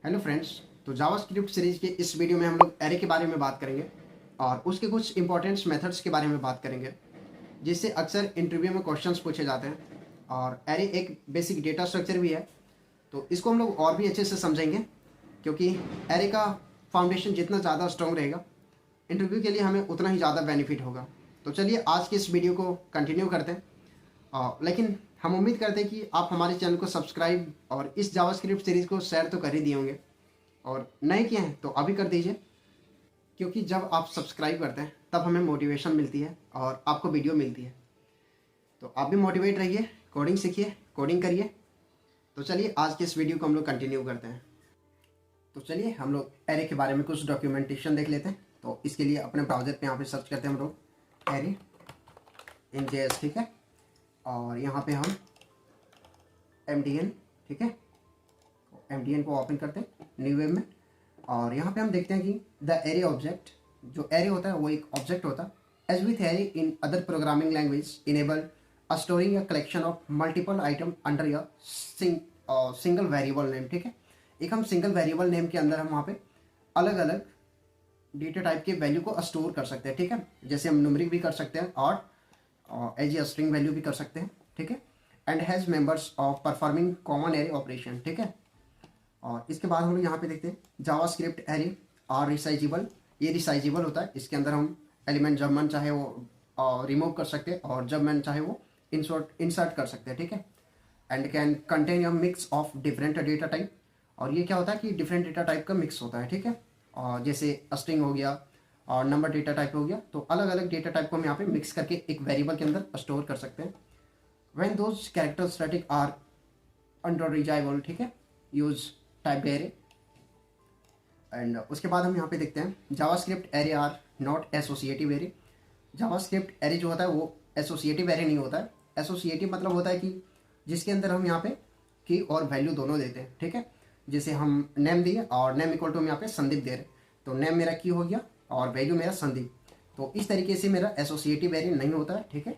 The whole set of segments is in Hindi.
Hello friends. तो जावास्क्रिप्ट सीरीज के इस वीडियो में हम लोग एरे के बारे में बात करेंगे और उसके कुछ इंपॉर्टेंट मेथड्स के बारे में बात करेंगे जिससे अक्सर इंटरव्यू में क्वेश्चंस पूछे जाते हैं। और एरे एक बेसिक डेटा स्ट्रक्चर भी है, तो इसको हम लोग और भी अच्छे से समझेंगे क्योंकि एरे का फाउंडेशन जितना ज़्यादा स्ट्रॉन्ग रहेगा इंटरव्यू के लिए हमें उतना ही ज़्यादा बेनिफिट होगा। तो चलिए आज की इस वीडियो को कंटिन्यू करते हैं। लेकिन हम उम्मीद करते हैं कि आप हमारे चैनल को सब्सक्राइब और इस जावास्क्रिप्ट सीरीज़ को शेयर तो कर ही दिए होंगे, और नए किए हैं तो अभी कर दीजिए क्योंकि जब आप सब्सक्राइब करते हैं तब हमें मोटिवेशन मिलती है और आपको वीडियो मिलती है। तो आप भी मोटिवेट रहिए, कोडिंग सीखिए, कोडिंग करिए। तो चलिए आज के इस वीडियो को हम लोग कंटिन्यू करते हैं। तो चलिए हम लोग एरे के बारे में कुछ डॉक्यूमेंटेशन देख लेते हैं। तो इसके लिए अपने ब्राउज़र पे यहाँ पे सर्च करते हैं हम लोग एरे इन JS, ठीक है। और यहाँ पे हम MDN, ठीक है, MDN को ओपन करते हैं न्यू वेब में। और यहाँ पे हम देखते हैं कि द एरे ऑब्जेक्ट, जो एरे होता है वो एक ऑब्जेक्ट होता है। As with array in other programming language enable a storing a collection of multiple item under a single variable name, ठीक है। एक हम सिंगल वेरिएबल नेम के अंदर हम वहाँ पे अलग अलग डेटा टाइप के वैल्यू को स्टोर कर सकते हैं, ठीक है। जैसे हम न्यूमेरिक भी कर सकते हैं और एज ए स्ट्रिंग वैल्यू भी कर सकते हैं, ठीक है। And has members of performing common array operation, ठीक है। और इसके बाद हम लोग यहाँ पे देखते हैं जावास्क्रिप्ट एरे आर रिसाइजेबल। ये रिसाइजेबल होता है, इसके अंदर हम एलिमेंट जब मन चाहे वो रिमूव कर सकते हैं और जब मन चाहे वो इंसर्ट कर सकते हैं, ठीक है। And can contain a mix of different data type. और ये क्या होता है कि डिफरेंट डेटा टाइप का मिक्स होता है, ठीक है। और जैसे स्ट्रिंग हो गया और नंबर डेटा टाइप हो गया, तो अलग अलग डेटा टाइप को हम यहाँ पे मिक्स करके एक वेरिएबल के अंदर स्टोर कर सकते हैं। When those character static are under resizable, ठीक है, यूज टाइप एरे। एंड उसके बाद हम यहाँ पे देखते हैं JavaScript array are not associative array. JavaScript array जो होता है वो एसोसिएटिव एरे नहीं होता है। एसोसिएटिव मतलब होता है कि जिसके अंदर हम यहाँ पे की और वैल्यू दोनों देते हैं, ठीक है। जैसे हम नेम दिए और नेम इक्वल टू हम यहाँ पे संदीप दे रहे, तो नेम मेरा की हो गया और वैल्यू मेरा संदीप। तो इस तरीके से मेरा एसोसिएटिव एरे नहीं होता है, ठीक है।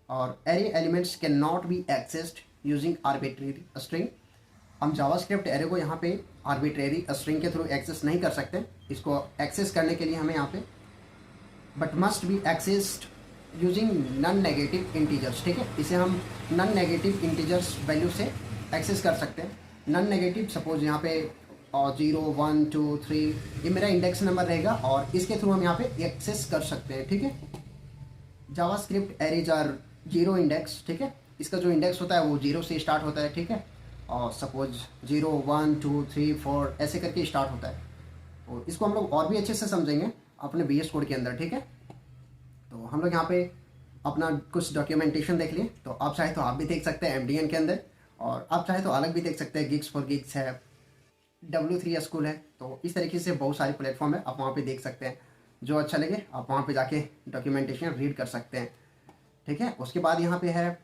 और array elements can not be accessed using arbitrary string. हम जावास्क्रिप्ट एरे को यहाँ पे आर्बिट्रेरी स्ट्रिंग के थ्रू एक्सेस नहीं कर सकते। इसको एक्सेस करने के लिए हमें यहाँ पे but must be accessed using non negative integers, ठीक है। इसे हम नॉन नेगेटिव इंटीजर्स वैल्यू से एक्सेस कर सकते हैं। नॉन नेगेटिव सपोज यहाँ पे 0 1 2 3 ये मेरा इंडेक्स नंबर रहेगा और इसके थ्रू हम यहाँ पे एक्सेस कर सकते हैं, ठीक है। JavaScript arrays are zero index, ठीक है। इसका जो इंडेक्स होता है वो 0 से स्टार्ट होता है, ठीक है। और सपोज 0 1 2 3 4 ऐसे करके स्टार्ट होता है। तो इसको हम लोग और भी अच्छे से समझेंगे अपने VS कोड के अंदर, ठीक है। तो हम लोग यहाँ पे अपना कुछ डॉक्यूमेंटेशन देख लिए। तो आप चाहे तो आप भी देख सकते हैं MDN के अंदर, और आप चाहे तो अलग भी देख सकते हैं। गिग्स फॉर गिग्स है, W3 स्कूल है। तो इस तरीके से बहुत सारे प्लेटफॉर्म है, आप वहाँ पे देख सकते हैं। जो अच्छा लगे आप वहाँ पे जाके डॉक्यूमेंटेशन रीड कर सकते हैं, ठीक है। उसके बाद यहाँ पे है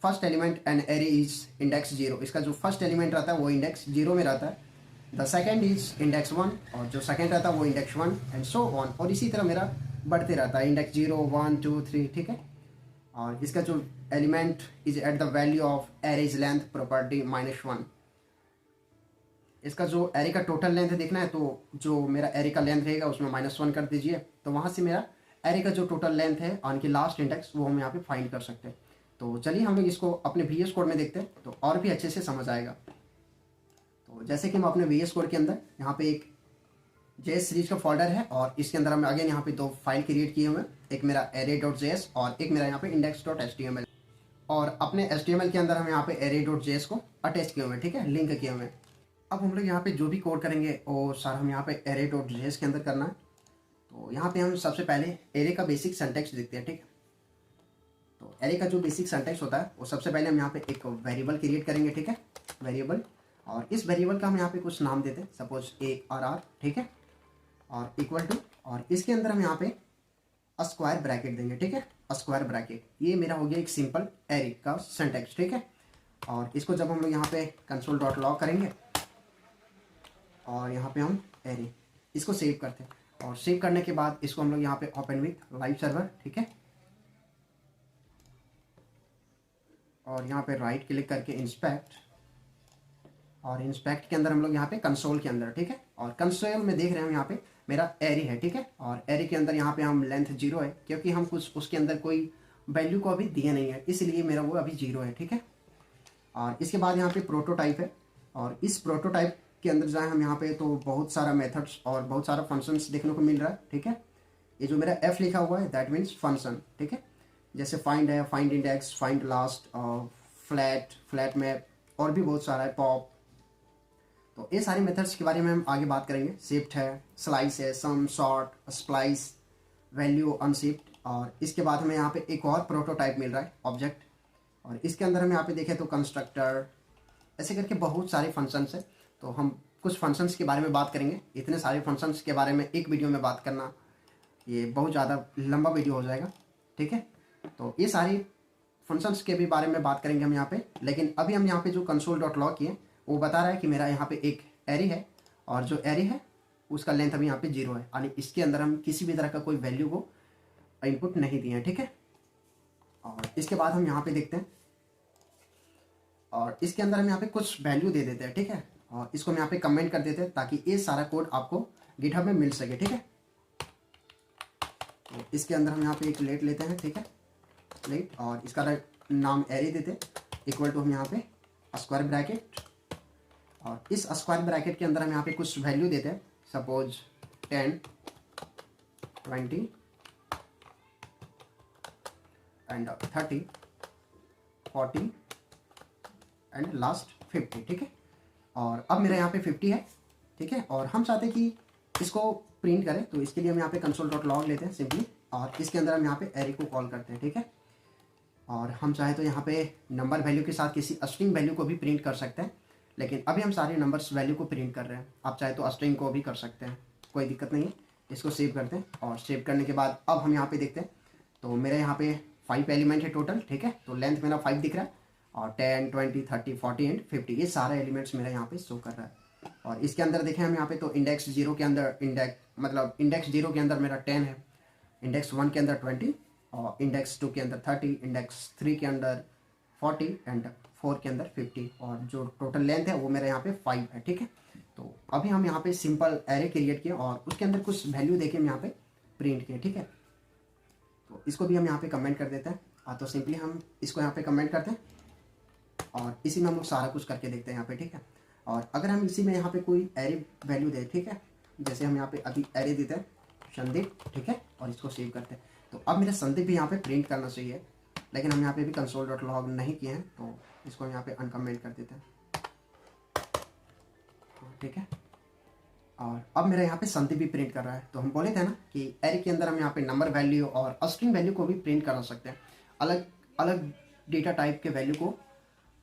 first element and array is index 0। इसका जो फर्स्ट एलिमेंट रहता है वो इंडेक्स 0 में रहता है। द सेकेंड इज इंडेक्स 1 और जो सेकेंड रहता है वो इंडेक्स 1 एंड सो ऑन। और इसी तरह मेरा बढ़ते रहता है इंडेक्स 0 1 2 3, ठीक है। और इसका जो element is at the value of arrays length property -1। इसका जो एरे का टोटल लेंथ देखना है तो जो मेरा एरे का लेंथ रहेगा उसमें -1 कर दीजिए, तो वहाँ से मेरा एरे का जो टोटल लेंथ है ऑन की लास्ट इंडेक्स वो हम यहाँ पे फाइंड कर सकते हैं। तो चलिए हम लोग इसको अपने VS कोड में देखते हैं तो और भी अच्छे से समझ आएगा। तो जैसे कि हम अपने VS कोड के अंदर यहाँ पे एक JS सीरीज का फोल्डर है और इसके अंदर हम अगेन यहाँ पे 2 फाइल क्रिएट किए हुए हैं। एक मेरा array.js और एक मेरा यहाँ पे index.html। और अपने HTML के अंदर हम यहाँ पे array.js को अटैच किए हुए हैं, ठीक है, लिंक किए हुए हैं। अब हम लोग यहाँ पे जो भी कोड करेंगे वो सारा हम यहाँ पे array.js के अंदर करना है। तो यहाँ पे हम सबसे पहले एरे का बेसिक सिंटैक्स देखते हैं, ठीक है। तो एरे का जो बेसिक सिंटैक्स होता है वो सबसे पहले हम यहाँ पे एक वेरिएबल क्रिएट करेंगे, ठीक है, वेरिएबल। और इस वेरिएबल का हम यहाँ पे कुछ नाम देते हैं, सपोज ARR, ठीक है, और इक्वल टू, और इसके अंदर हम यहाँ पे स्क्वायर ब्रैकेट देंगे, ठीक है, स्क्वायर ब्रैकेट। ये मेरा हो गया एक सिंपल एरे का सिंटैक्स, ठीक है। और इसको जब हम लोग यहाँ पे console.log करेंगे और यहाँ पे हम एरे इसको सेव करते हैं, और सेव करने के बाद इसको हम लोग यहाँ पे ओपन विथ लाइव सर्वर, ठीक है। और यहाँ पे राइट क्लिक करके इंस्पेक्ट, और इंस्पेक्ट के अंदर हम लोग यहाँ पे कंसोल के अंदर, ठीक है। और कंसोल में देख रहे हैं हम यहाँ पे मेरा एरी है, ठीक है। और एरी के अंदर यहाँ पे हम लेंथ 0 है, क्योंकि हम कुछ उसके अंदर कोई वैल्यू को अभी दिए नहीं है, इसलिए मेरा वो अभी 0 है, ठीक है। और इसके बाद यहाँ पे प्रोटोटाइप है, और इस प्रोटोटाइप के अंदर जाए हम यहाँ पे तो बहुत सारा मेथड्स और बहुत सारा फंक्शंस देखने को मिल रहा है, ठीक है। ये जो मेरा एफ लिखा हुआ है दैट मीन्स फंक्शन, ठीक है। जैसे फाइंड है, find index, find last, flat, flat map, और भी बहुत सारा है, पॉप। तो ये सारे मेथड्स के बारे में हम आगे बात करेंगे। शिफ्ट है, स्लाइस है, सम, सॉर्ट, स्प्लाइस, वैल्यू, अनशिफ्ट। और इसके बाद हमें यहाँ पे एक और प्रोटोटाइप मिल रहा है, ऑब्जेक्ट। और इसके अंदर हम यहाँ पे देखें तो कंस्ट्रक्टर, ऐसे करके बहुत सारे फंक्शंस है। तो हम कुछ फंक्शंस के बारे में बात करेंगे। इतने सारे फंक्शंस के बारे में एक वीडियो में बात करना ये बहुत ज़्यादा लंबा वीडियो हो जाएगा, ठीक है। तो ये सारी फंक्शंस के भी बारे में बात करेंगे हम यहाँ पे। लेकिन अभी हम यहाँ पे जो कंसोल डॉट लॉग किए वो बता रहा है कि मेरा यहाँ पे एक एरी है, और जो एरी है उसका लेंथ अभी यहाँ पे 0 है, यानी इसके अंदर हम किसी भी तरह का कोई वैल्यू को इनपुट नहीं दिए हैं, ठीक है। और इसके बाद हम यहाँ पे देखते हैं, और इसके अंदर हम यहाँ पे कुछ वैल्यू दे देते हैं, ठीक है। और इसको हम यहाँ पे कमेंट कर देते हैं ताकि ये सारा कोड आपको गिटहब में मिल सके, ठीक है। तो इसके अंदर हम यहाँ पे एक लेट लेते हैं, ठीक है, लेट, और इसका नाम एरी देते हैं, इक्वल टू हम यहाँ पे स्क्वायर ब्रैकेट, और इस स्क्वायर ब्रैकेट के अंदर हम यहाँ पे कुछ वैल्यू देते हैं, सपोज 10, 20 एंड 30, 40 एंड लास्ट 50, ठीक है। और अब मेरा यहाँ पे 50 है, ठीक है। और हम चाहते हैं कि इसको प्रिंट करें, तो इसके लिए हम यहाँ पे कंसोल डॉट लॉग लेते हैं सिंपली, और इसके अंदर हम यहाँ पे एरी को कॉल करते हैं, ठीक है। और हम चाहे तो यहाँ पे नंबर वैल्यू के साथ किसी स्ट्रिंग वैल्यू को भी प्रिंट कर सकते हैं, लेकिन अभी हम सारे नंबर्स वैल्यू को प्रिंट कर रहे हैं। आप चाहे तो स्ट्रिंग को भी कर सकते हैं, कोई दिक्कत नहीं है। इसको सेव करते हैं, और सेव करने के बाद अब हम यहाँ पे देखते हैं तो मेरे यहाँ पे 5 एलिमेंट है टोटल, ठीक है। तो लेंथ मेरा 5 दिख रहा है, और 10, 20, 30, 40 एंड 50 ये सारे एलिमेंट्स मेरा यहाँ पे शो कर रहा है। और इसके अंदर देखें हम यहाँ पे तो इंडेक्स 0 के अंदर इंडेक्स 0 के अंदर मेरा 10 है, इंडेक्स 1 के अंदर 20, और इंडेक्स 2 के अंदर 30, इंडेक्स 3 के अंदर 40 एंड 4 के अंदर 50, और जो टोटल लेंथ है वो मेरा यहाँ पे 5 है, ठीक है। तो अभी हम यहाँ पे सिंपल एरे क्रिएट किए, और उसके अंदर कुछ वैल्यू देके हम यहाँ पे प्रिंट किए, ठीक है। तो इसको भी हम यहाँ पे कमेंट कर देते हैं, तो सिंपली हम इसको यहाँ पे कमेंट करते हैं, और इसी में हम लोग सारा कुछ करके देखते हैं यहाँ पे, ठीक है। और अगर हम इसी में यहाँ पे कोई एरे वैल्यू दें, ठीक है, जैसे हम यहाँ पे अभी एरे देते हैं संदीप, ठीक है, और इसको सेव करते हैं। तो अब मेरा संदीप भी यहाँ पे प्रिंट करना चाहिए, लेकिन हम यहाँ पे भी कंसोल डॉट लॉग नहीं किए हैं, तो इसको हम यहाँ पे अनकमेंट कर देते हैं, ठीक है। और अब मेरा यहाँ पे संदीप भी प्रिंट कर रहा है। तो हम बोले थे ना कि एरे के अंदर हम यहाँ पे नंबर वैल्यू और स्ट्रिंग वैल्यू को भी प्रिंट करा सकते हैं, अलग अलग डेटा टाइप के वैल्यू को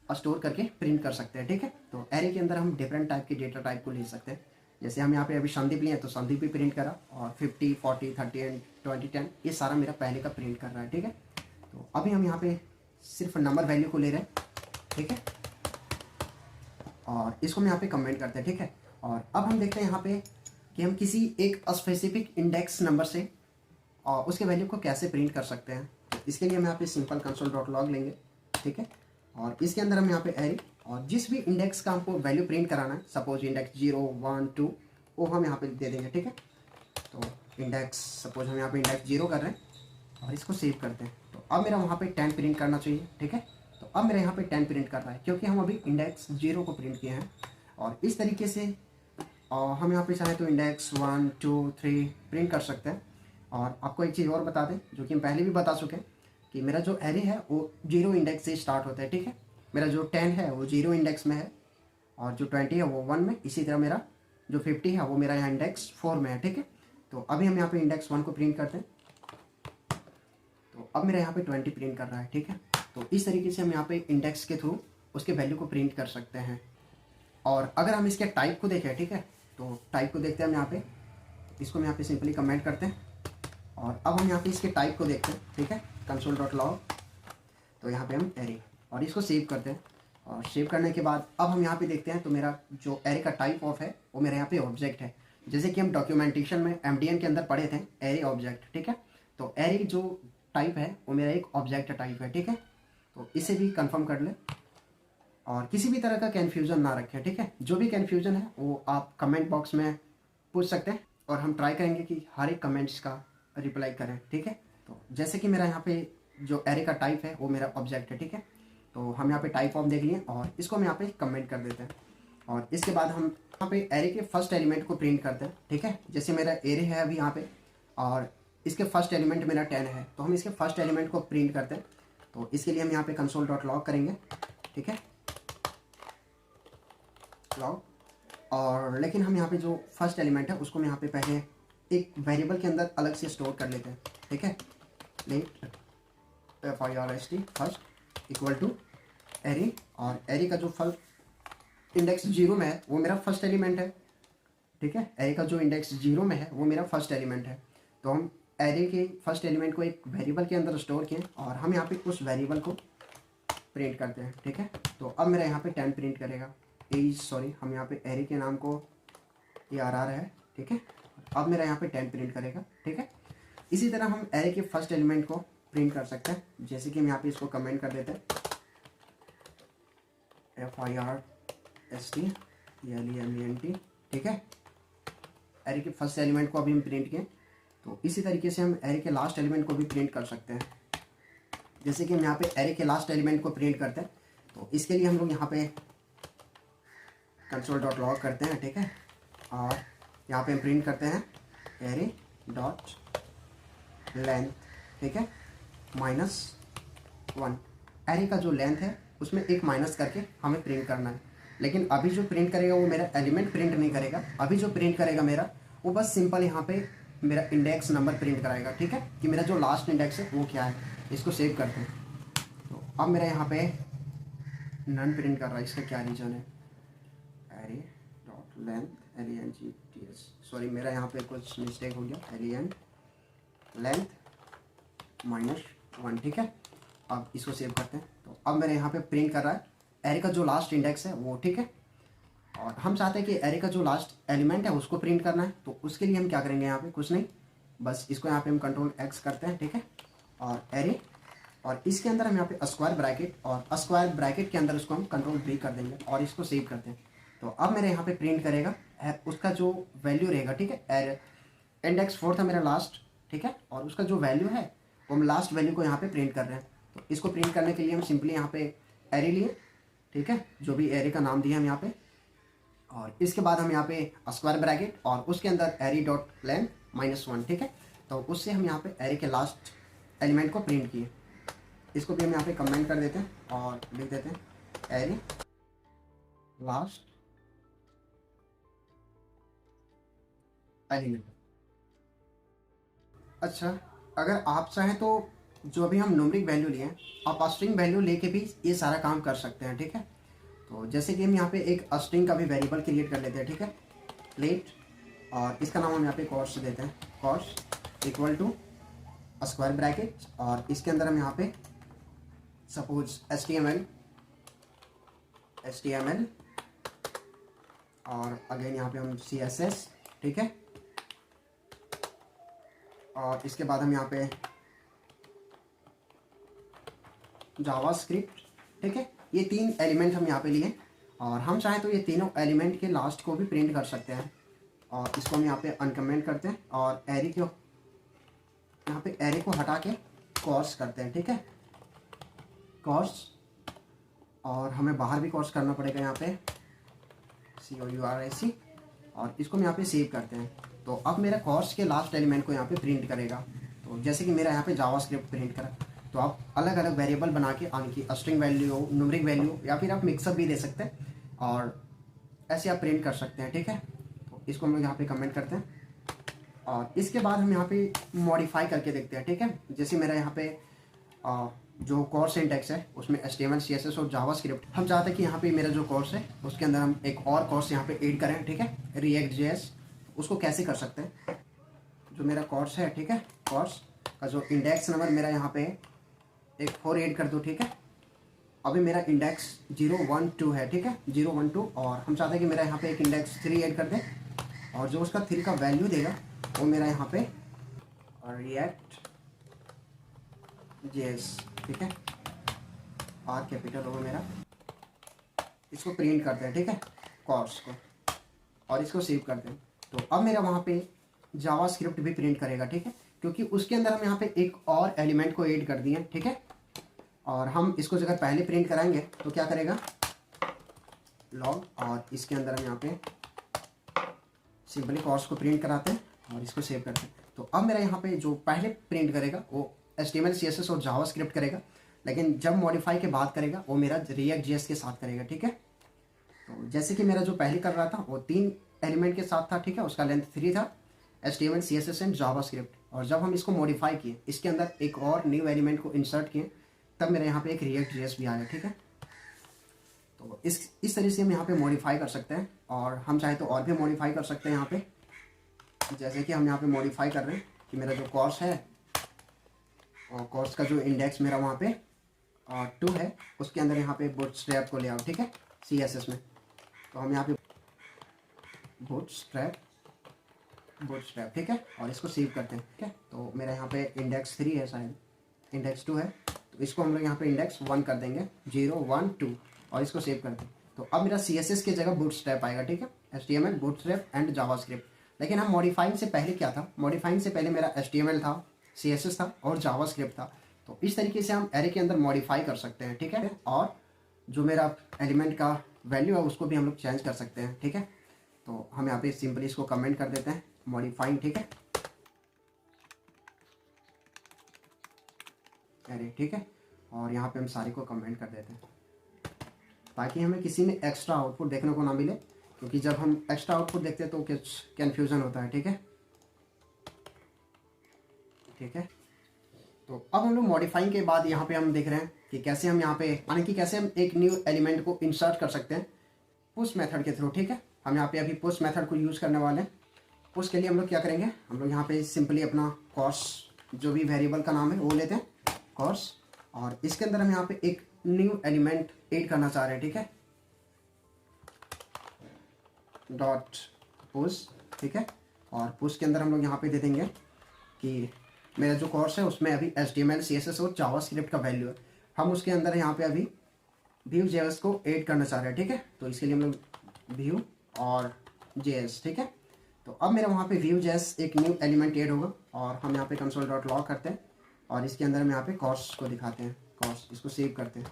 स्टोर करके प्रिंट कर सकते हैं, ठीक है। तो एरे के अंदर हम डिफरेंट टाइप के डेटा टाइप को ले सकते हैं। जैसे हम यहाँ पे अभी संदीप लिए तो संदीप भी प्रिंट करा, और 50, 40, 30 एंड 20, 10 ये सारा मेरा पहले का प्रिंट कर रहा है, ठीक है। तो अभी हम यहाँ पे सिर्फ नंबर वैल्यू को ले रहे हैं, ठीक है, और इसको हम यहाँ पे कमेंट करते हैं, ठीक है। और अब हम देखते हैं यहाँ पे कि हम किसी एक स्पेसिफिक इंडेक्स नंबर से और उसके वैल्यू को कैसे प्रिंट कर सकते हैं। तो इसके लिए हम यहाँ पे सिंपल कंसोल डॉट लॉग लेंगे, ठीक है। और इसके अंदर हम यहाँ पे एरी, और जिस भी इंडेक्स का हमको वैल्यू प्रिंट कराना है, सपोज इंडेक्स 0, 1, 2 वो हम यहाँ पे दे देंगे, ठीक है। तो इंडेक्स सपोज हम यहाँ पे इंडेक्स 0 कर रहे हैं, और इसको सेव करते हैं। तो अब मेरा वहाँ पे 10 प्रिंट करना चाहिए, ठीक है। तो अब मेरा यहाँ पे 10 प्रिंट कर रहा है, क्योंकि हम अभी इंडेक्स 0 को प्रिंट किए हैं। और इस तरीके से हम यहाँ पे चाहे तो इंडेक्स 1, 2, 3 प्रिंट कर सकते हैं। और आपको एक चीज़ और बता दें, जो कि हम पहले भी बता चुके हैं, कि मेरा जो एरे है वो 0 इंडेक्स से स्टार्ट होता है, ठीक है। मेरा जो 10 है वो 0 इंडेक्स में है, और जो 20 है वो 1 में, इसी तरह मेरा जो 50 है वो मेरा यहाँ इंडेक्स 4 में है, ठीक है। तो अभी हम यहाँ पे इंडेक्स 1 को प्रिंट करते हैं, तो अब मेरा यहाँ पे 20 प्रिंट कर रहा है, ठीक है। तो इस तरीके से हम यहाँ पे इंडेक्स के थ्रू उसके वैल्यू को प्रिंट कर सकते हैं। और अगर हम इसके टाइप को देखें, ठीक है, तो टाइप को देखते हैं हम यहाँ पे, इसको हम यहाँ पे सिंपली कमेंट करते हैं। और अब हम यहाँ पे इसके टाइप को देखते हैं, ठीक है, कंसोल डॉट लॉग, तो यहाँ पे हम एरे, और इसको सेव करते हैं। और सेव करने के बाद अब हम यहाँ पे देखते हैं, तो मेरा जो एरे का टाइप ऑफ है वो मेरा यहाँ पे ऑब्जेक्ट है। जैसे कि हम डॉक्यूमेंटेशन में MDN के अंदर पढ़े थे एरे ऑब्जेक्ट, ठीक है। तो एरे जो टाइप है वो मेरा एक ऑब्जेक्ट टाइप है, ठीक है। तो इसे भी कंफर्म कर ले, और किसी भी तरह का कन्फ्यूज़न ना रखें, ठीक है। जो भी कन्फ्यूज़न है वो आप कमेंट बॉक्स में पूछ सकते हैं और हम ट्राई करेंगे कि हर एक कमेंट्स का रिप्लाई करें, ठीक है। तो जैसे कि मेरा यहाँ पे जो एरे का टाइप है वो मेरा ऑब्जेक्ट है, ठीक है। तो हम यहाँ पे टाइप ऑफ देख लिए और इसको हम यहाँ पे कमेंट कर देते हैं और इसके बाद हम यहाँ पे एरे के फर्स्ट एलिमेंट को प्रिंट करते हैं, ठीक है। जैसे मेरा एरे है अभी यहाँ पे और इसके फर्स्ट एलिमेंट मेरा 10 है, तो हम इसके फर्स्ट एलिमेंट को प्रिंट करते हैं। तो इसके लिए हम यहाँ पे console.log करेंगे, ठीक है, लॉग। और लेकिन हम यहाँ पे जो फर्स्ट एलिमेंट है उसको हम यहाँ पे पहले एक वेरिएबल के अंदर अलग से स्टोर कर लेते हैं, ठीक है। Let first first equal to array, और एरे का जो फर्स्ट इंडेक्स 0 में है वो मेरा फर्स्ट एलिमेंट है, ठीक है। एरे का जो इंडेक्स 0 में है वो मेरा फर्स्ट एलिमेंट है। तो हम एरे के फर्स्ट एलिमेंट को एक वेरिएबल के अंदर स्टोर किए और हम यहाँ पे उस वेरिएबल को प्रिंट करते हैं, ठीक है। तो अब मेरा यहाँ पे 10 प्रिंट करेगा, हम यहाँ पे एरे के नाम को ARR है, ठीक है। अब मेरा यहाँ पे 10 प्रिंट करेगा, ठीक है। इसी तरह हम एरे के फर्स्ट एलिमेंट को प्रिंट कर सकते हैं, जैसे कि हम यहाँ पे इसको कमेंट कर देते हैं FIRST, ठीक है। एरे के फर्स्ट एलिमेंट को अभी हम प्रिंट किए, तो इसी तरीके से हम एरे के लास्ट एलिमेंट को भी प्रिंट कर सकते हैं। जैसे कि हम यहाँ पे एरे के लास्ट एलिमेंट को प्रिंट करते हैं, तो इसके लिए हम लोग यहाँ पे console.log करते हैं, ठीक है। और यहाँ पे हम प्रिंट करते हैं एरे डॉट लेंथ, ठीक है, -1। एरे का जो लेंथ है उसमें एक माइनस करके हमें प्रिंट करना है। लेकिन अभी जो प्रिंट करेगा वो मेरा एलिमेंट प्रिंट नहीं करेगा, अभी जो प्रिंट करेगा मेरा वो बस सिंपल यहाँ पे मेरा इंडेक्स नंबर प्रिंट कराएगा, ठीक है, कि मेरा जो लास्ट इंडेक्स है वो क्या है। इसको सेव करते हैं। तो अब मेरा यहाँ पे नन प्रिंट कर रहा है, इसका क्या रीज़न है। Array dot length LENGTH, sorry मेरा यहाँ पे कुछ मिस्टेक हो गया, लेंथ -1, ठीक है। अब इसको सेव करते हैं। तो अब मेरे यहाँ पे प्रिंट कर रहा है एरे का जो लास्ट इंडेक्स है वो, ठीक है। और हम चाहते हैं कि एरे का जो लास्ट एलिमेंट है उसको प्रिंट करना है, तो उसके लिए हम क्या करेंगे, यहाँ पे कुछ नहीं, बस इसको यहाँ पे हम Ctrl+X करते हैं, ठीक है। और एरे, और इसके अंदर हम यहाँ पे स्क्वायर ब्रैकेट, और स्क्वायर ब्रैकेट के अंदर उसको हम Ctrl+V कर देंगे और इसको सेव करते हैं। तो अब मेरे यहाँ पे प्रिंट करेगा उसका जो वैल्यू रहेगा, ठीक है। एरे इंडेक्स 4 था मेरा लास्ट, ठीक है, और उसका जो वैल्यू है वो हम लास्ट वैल्यू को यहाँ पे प्रिंट कर रहे हैं। तो इसको प्रिंट करने के लिए हम सिंपली यहाँ पे एरे लिए, ठीक है, जो भी एरे का नाम दिया हम यहाँ पे, और इसके बाद हम यहाँ पे स्क्वायर ब्रैकेट और उसके अंदर एरे डॉट लेंथ -1, ठीक है। तो उससे हम यहाँ पे एरे के लास्ट एलिमेंट को प्रिंट किए। इसको भी हम यहाँ पे कमेंट कर देते हैं और लिख देते हैं एरे लास्ट एलिमेंट। अच्छा, अगर आप चाहें तो जो भी हम न्यूमेरिक वैल्यू लिए आप स्ट्रिंग वैल्यू लेके भी ये सारा काम कर सकते हैं, ठीक है। तो जैसे कि हम यहाँ पे एक स्ट्रिंग का भी वेरिएबल क्रिएट कर लेते हैं, ठीक है, लेट, और इसका नाम हम यहाँ पे कॉस्ट देते हैं, const equal to square bracket, और इसके अंदर हम यहाँ पे सपोज HTML और अगेन यहाँ पे हम CSS, ठीक है, और इसके बाद हम यहाँ पे जावास्क्रिप्ट, ठीक है। ये 3 एलिमेंट हम यहाँ पे लिए, और हम चाहें तो ये तीनों एलिमेंट के लास्ट को भी प्रिंट कर सकते हैं। और इसको हम यहाँ पे अनकमेंट करते हैं और एरे को यहाँ पे एरे को हटा के कॉर्स करते हैं, ठीक है, कॉर्स, और हमें बाहर भी कॉर्स करना पड़ेगा यहाँ पे COURS, और इसको हम यहाँ पे सेव करते हैं। तो अब मेरा कॉर्स के लास्ट एलिमेंट को यहाँ पे प्रिंट करेगा। तो जैसे कि मेरा यहाँ पे जावास्क्रिप्ट प्रिंट करा, तो आप अलग अलग वेरिएबल बना के उनकी स्ट्रिंग वैल्यू, न्यूमेरिक वैल्यू, या फिर आप मिक्सअप भी दे सकते हैं और ऐसे आप प्रिंट कर सकते हैं, ठीक है। तो इसको हम लोग यहाँ पे कमेंट करते हैं और इसके बाद हम यहाँ पे मॉडिफाई करके देखते हैं, ठीक है। जैसे मेरा यहाँ पे जो कोर्स सिंटैक्स है उसमें HTML CSS और जावास्क्रिप्ट, हम चाहते हैं कि यहाँ पे मेरा जो कोर्स है उसके अंदर हम एक और कोर्स यहाँ पे ऐड करें, ठीक है, React.js। उसको कैसे कर सकते हैं, जो मेरा कोर्स है, ठीक है, कोर्स का जो इंडेक्स नंबर मेरा यहाँ पे एक 4 ऐड कर दो, ठीक है। अभी मेरा इंडेक्स 012 है, ठीक है, 012, और हम चाहते हैं कि मेरा यहाँ पे एक इंडेक्स 3 ऐड कर दे, और जो उसका 3 का वैल्यू देगा वो मेरा यहाँ पे React.js, ठीक है, R कैपिटल होगा मेरा, इसको प्रिंट करते हैं, ठीक है, कोर्स को, और इसको सेव करते हैं। तो अब मेरा वहाँ पे जावास्क्रिप्ट भी प्रिंट करेगा, ठीक है, क्योंकि उसके अंदर हम यहाँ पे एक और एलिमेंट को ऐड कर दिए, ठीक है। और हम इसको अगर पहले प्रिंट कराएंगे तो क्या करेगा, लॉग, और इसके अंदर हम यहाँ पे सिंपली कोर्स को प्रिंट कराते हैं और इसको सेव करते हैं। तो अब मेरा यहाँ पे जो पहले प्रिंट करेगा वो HTML CSS और जावास्क्रिप्ट करेगा, लेकिन जब मॉडिफाई के बाद करेगा वो मेरा React.js के साथ करेगा, ठीक है। तो जैसे कि मेरा जो पहले कर रहा था वो 3 एलिमेंट के साथ था, ठीक है, उसका लेंथ 3 था, HTML CSS एंड जावास्क्रिप्ट। और जब हम इसको मॉडिफाई किए, इसके अंदर एक और न्यू एलिमेंट को इंसर्ट किए, तब मेरे यहाँ पे एक React.js भी आया, ठीक है। तो इस तरह से हम यहाँ पे मॉडिफाई कर सकते हैं, और हम चाहे तो और भी मॉडिफाई कर सकते हैं यहाँ पे। जैसे कि हम यहाँ पे मॉडिफाई कर रहे हैं कि मेरा जो कोर्स है, और कोर्स का जो इंडेक्स मेरा वहाँ पे 2 है, उसके अंदर यहाँ पे बूटस्ट्रैप को ले आओ, ठीक है, CSS में। तो हम यहाँ पे बूटस्ट्रैप, ठीक है, और इसको सेव करते हैं, ठीक है। तो मेरा यहाँ पे इंडेक्स 3 है, शायद इंडेक्स 2 है, तो इसको हम लोग यहाँ पे इंडेक्स 1 कर देंगे, 0 1 2, और इसको सेव करते हैं। तो अब मेरा CSS की जगह बूटस्ट्रैप आएगा, ठीक है, HTML बूटस्ट्रैप एंड जावास्क्रिप्ट। लेकिन हम मॉडिफाइंग से पहले क्या था, मॉडिफाइंग से पहले मेरा HTML था, CSS था और जावास्क्रिप्ट था। तो इस तरीके से हम एरे के अंदर मॉडिफाई कर सकते हैं, ठीक है। और जो मेरा एलिमेंट का वैल्यू है उसको भी हम लोग चेंज कर सकते हैं, ठीक है। तो हम यहाँ पे सिंपली इसको कमेंट कर देते हैं, मॉडिफाइंग, ठीक है, एरे, ठीक है। और यहाँ पे हम सारे को कमेंट कर देते हैं ताकि हमें किसी में एक्स्ट्रा आउटपुट देखने को ना मिले, क्योंकि जब हम एक्स्ट्रा आउटपुट देखते हैं तो कुछ कन्फ्यूज़न होता है, ठीक है, ठीक है। तो अब हम लोग मॉडिफाइंग के बाद यहाँ पे हम देख रहे हैं कि कैसे हम यहाँ पे, यानी कि कैसे हम एक न्यू एलिमेंट को इंसर्ट कर सकते हैं पुश मेथड के थ्रू, ठीक है। हम यहाँ पे अभी पुश मेथड को यूज़ करने वाले हैं। पुश के लिए हम लोग क्या करेंगे, हम लोग यहाँ पे सिंपली अपना कोर्स, जो भी वेरिएबल का नाम है वो लेते हैं, कोर्स, और इसके अंदर हम यहाँ पे एक न्यू एलिमेंट ऐड करना चाह रहे हैं, ठीक है, डॉट पुश, ठीक है। और पुश के अंदर हम लोग यहाँ पे दे देंगे कि मेरा जो कोर्स है उसमें अभी HTML CSS और जावास्क्रिप्ट का वैल्यू है, हम उसके अंदर यहाँ पे अभी Vue.js को ऐड करना चाह रहे हैं, ठीक है। तो इसके लिए हम लोग Vue और JS, ठीक है। तो अब मेरा वहाँ पे Vue.js एक न्यू एलिमेंट ऐड होगा, और हम यहाँ पे console.log करते हैं, और इसके अंदर हम यहाँ पे कोर्स को दिखाते हैं, कोर्स, इसको सेव करते हैं।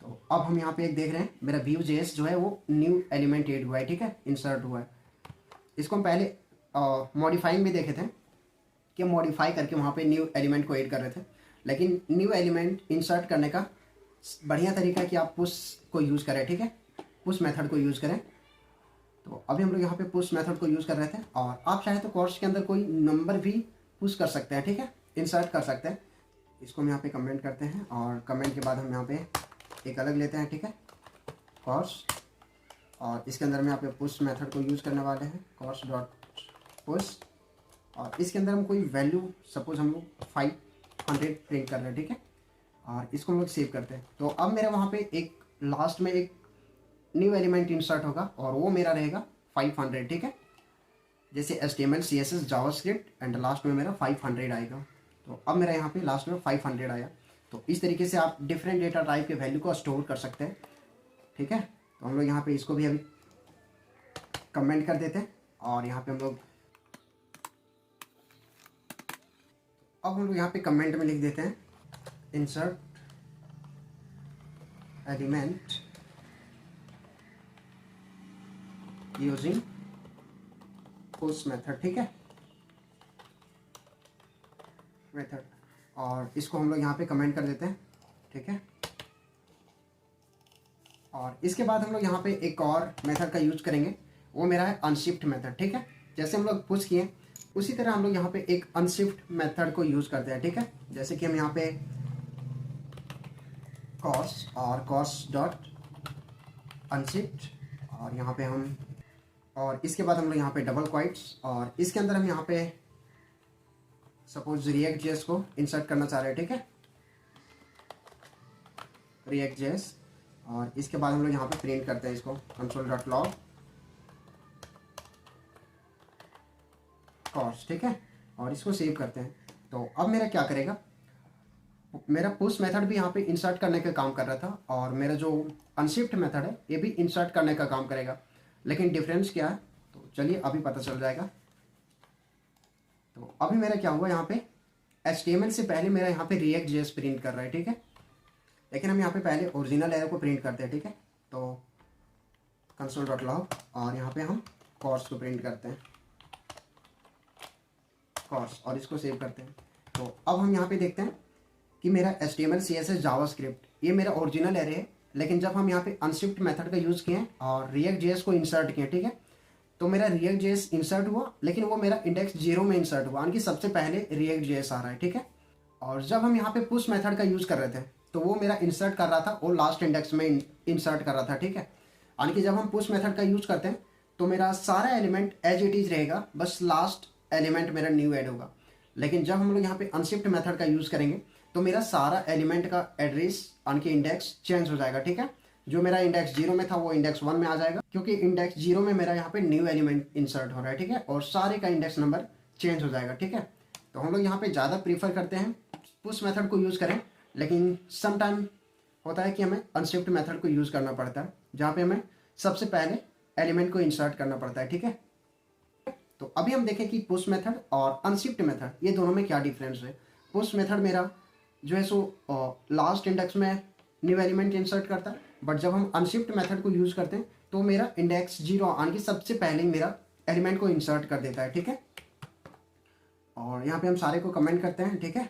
तो अब हम यहाँ पे एक देख रहे हैं मेरा Vue.js जो है वो न्यू एलिमेंट ऐड हुआ है, ठीक है, इंसर्ट हुआ है। इसको हम पहले मॉडिफाइंग में देखे थे कि मॉडिफाई करके वहाँ पे न्यू एलिमेंट को ऐड कर रहे थे, लेकिन न्यू एलिमेंट इंसर्ट करने का बढ़िया तरीका है कि आप पुश को यूज़ करें, ठीक है, पुश मेथड को यूज़ करें। तो अभी हम लोग यहाँ पे पुश मेथड को यूज़ कर रहे थे, और आप चाहे तो कोर्स के अंदर कोई नंबर भी पुश कर सकते हैं, ठीक है, इंसर्ट कर सकते हैं। इसको हम यहाँ पे कमेंट करते हैं, और कमेंट के बाद हम यहाँ पे एक अलग लेते हैं, ठीक है, कोर्स, और इसके अंदर हम यहाँ पे पुश मेथड को यूज़ करने वाले हैं, कोर्स डॉट पुश, और इसके अंदर हम कोई वैल्यू, सपोज हम लोग 500 प्रिंट कर रहे हैं, ठीक है, और इसको हम लोग सेव करते हैं। तो अब मेरा वहाँ पे एक लास्ट में एक न्यू एलिमेंट इंसर्ट होगा, और वो मेरा रहेगा 500, ठीक है, जैसे HTML CSS JavaScript and last में मेरा 500 आएगा। तो अब मेरा यहाँ पे लास्ट में 500 आया। तो इस तरीके से आप डिफरेंट डेटा टाइप के वैल्यू को स्टोर कर सकते हैं, ठीक है। तो हम लोग यहाँ पे इसको भी अभी कमेंट कर देते हैं, और यहाँ पे हम लोग यहाँ पे कमेंट में लिख देते हैं insert element using push method, ठीक है, मेथड, और इसको हम लोग यहाँ पे कमेंट कर देते हैं, ठीक है। और इसके बाद हम लोग यहाँ पे एक और मेथड का यूज करेंगे, वो मेरा है अनशिफ्ट मेथड, ठीक है। जैसे हम लोग पुश किए उसी तरह हम लोग यहाँ पे एक अनशिफ्ट मेथड को यूज करते हैं, ठीक है। जैसे कि हम यहाँ पे कॉस डॉट अनशिफ्ट, और यहाँ पे हम, और इसके बाद हम लोग यहाँ पे डबल क्वाइट्स, और इसके अंदर हम यहाँ पे सपोज React.js को इंसर्ट करना चाह रहे हैं, ठीक है, React.js, और इसके बाद हम लोग यहाँ पे प्रिंट करते हैं इसको console.log कोर्स, ठीक है, और इसको सेव करते हैं। तो अब मेरा क्या करेगा, मेरा पुश मेथड भी यहाँ पे इंसर्ट करने का काम कर रहा था और मेरा जो अनशिफ्ट मेथड है ये भी इंसर्ट करने का काम करेगा। लेकिन डिफरेंस क्या है तो चलिए अभी पता चल जाएगा। तो अभी मेरा क्या हुआ, यहाँ पे HTML से पहले मेरा यहाँ पे React.js प्रिंट कर रहा है, ठीक है। लेकिन हम यहाँ पे पहले ओरिजिनल एरर को प्रिंट करते हैं, ठीक है। तो console.log और यहाँ पे हम कोर्स को प्रिंट करते हैं, कोर्स, और इसको सेव करते हैं। तो अब हम यहाँ पे देखते हैं कि मेरा HTML CSS जावास्क्रिप्ट ये मेरा ओरिजिनल एरे है, लेकिन जब हम यहाँ पे अनशिफ्ट मेथड का यूज़ किए और React.js को इंसर्ट किए, ठीक है, तो मेरा React.js इंसर्ट हुआ, लेकिन वो मेरा इंडेक्स 0 में इंसर्ट हुआ, यानी कि सबसे पहले React.js आ रहा है, ठीक है। और जब हम यहाँ पे पुश मेथड का यूज़ कर रहे थे तो वो मेरा इंसर्ट कर रहा था, वो लास्ट इंडेक्स में इंसर्ट कर रहा था, ठीक है। यानी कि जब हम पुश मेथड का यूज़ करते हैं तो मेरा सारा एलिमेंट एज इट इज़ रहेगा, बस लास्ट एलिमेंट मेरा न्यू ऐड होगा। लेकिन जब हम लोग यहाँ पे अनशिफ्ट मेथड का यूज़ करेंगे तो मेरा सारा एलिमेंट का एड्रेस यानी कि इंडेक्स चेंज हो जाएगा, ठीक है। जो मेरा इंडेक्स 0 में था वो इंडेक्स 1 में आ जाएगा, क्योंकि इंडेक्स 0 में मेरा यहाँ पे न्यू एलिमेंट इंसर्ट हो रहा है, ठीक है। और सारे का इंडेक्स नंबर चेंज हो जाएगा, ठीक है। तो हम लोग यहाँ पे ज़्यादा प्रीफर करते हैं पुश मेथड को यूज़ करें, लेकिन सम टाइम होता है कि हमें अनशिफ्ट मेथड को यूज़ करना पड़ता है, जहाँ पे हमें सबसे पहले एलिमेंट को इंसर्ट करना पड़ता है, ठीक है। तो अभी हम देखें कि पुश मेथड और अनशिफ्ट मेथड ये दोनों में क्या डिफरेंस है। पुश मेथड मेरा जो है सो लास्ट इंडेक्स में न्यू एलिमेंट इंसर्ट करता है, बट जब हम अनशिफ्ट मेथड को यूज़ करते हैं तो मेरा इंडेक्स 0 यानी कि सबसे पहले ही मेरा एलिमेंट को इंसर्ट कर देता है, ठीक है। और यहाँ पे हम सारे को कमेंट करते हैं, ठीक है।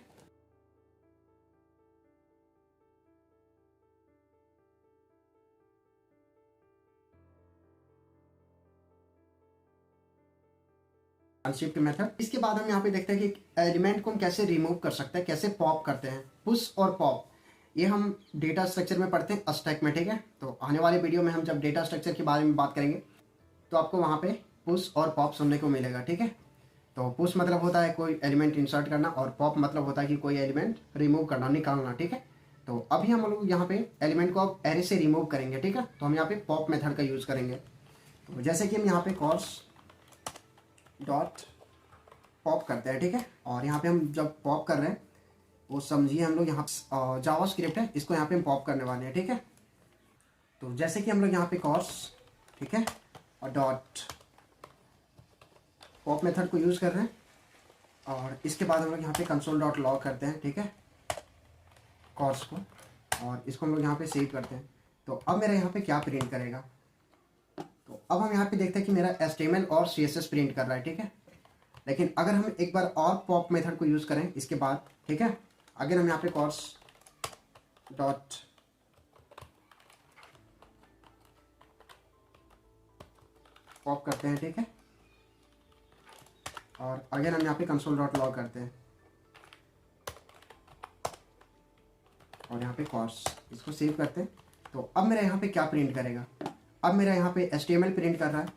Unshift method. इसके बाद हम यहाँ पे देखते हैं कि एलिमेंट को हम कैसे रिमूव कर सकते हैं, कैसे पॉप करते हैं। पुश और पॉप ये हम डेटा स्ट्रक्चर में पढ़ते हैं स्टैक में, ठीक है। तो आने वाले वीडियो में हम जब डेटा स्ट्रक्चर के बारे में बात करेंगे तो आपको वहाँ पे पुश और पॉप सुनने को मिलेगा, ठीक है। तो पुश मतलब होता है कोई एलिमेंट इंसर्ट करना और पॉप मतलब होता है कि कोई एलिमेंट रिमूव करना, निकालना, ठीक है। तो अभी हम लोग यहाँ पे एलिमेंट को अब एरे से रिमूव करेंगे, ठीक है। तो हम यहाँ पे पॉप मेथड का यूज़ करेंगे। तो जैसे कि हम यहाँ पे कॉर्स डॉट पॉप करते हैं, ठीक है। और यहाँ पे हम जब पॉप कर रहे हैं वो समझिए हम लोग यहाँ जावास्क्रिप्ट है, इसको यहाँ पे हम पॉप करने वाले हैं, ठीक है। तो जैसे कि हम लोग यहाँ पे कॉर्स, ठीक है, और डॉट पॉप मेथड को यूज़ कर रहे हैं और इसके बाद हम लोग यहाँ पे कंसोल डॉट लॉग करते हैं, ठीक है, कॉर्स को, और इसको हम लोग यहाँ पे सेव करते हैं। तो अब मेरा यहाँ पे क्या प्रिंट करेगा, तो अब हम यहाँ पे देखते हैं कि मेरा HTML और CSS प्रिंट कर रहा है, ठीक है। लेकिन अगर हम एक बार और पॉप मेथड को यूज़ करें इसके बाद, ठीक है, अगर हम यहाँ पे कॉर्स डॉट पॉप करते हैं, ठीक है, और अगर हम यहाँ पे कंसोल डॉट लॉग करते हैं और यहाँ पे कॉर्स, इसको सेव करते हैं, तो अब मेरा यहाँ पे क्या प्रिंट करेगा। अब मेरा यहाँ पे HTML प्रिंट कर रहा है।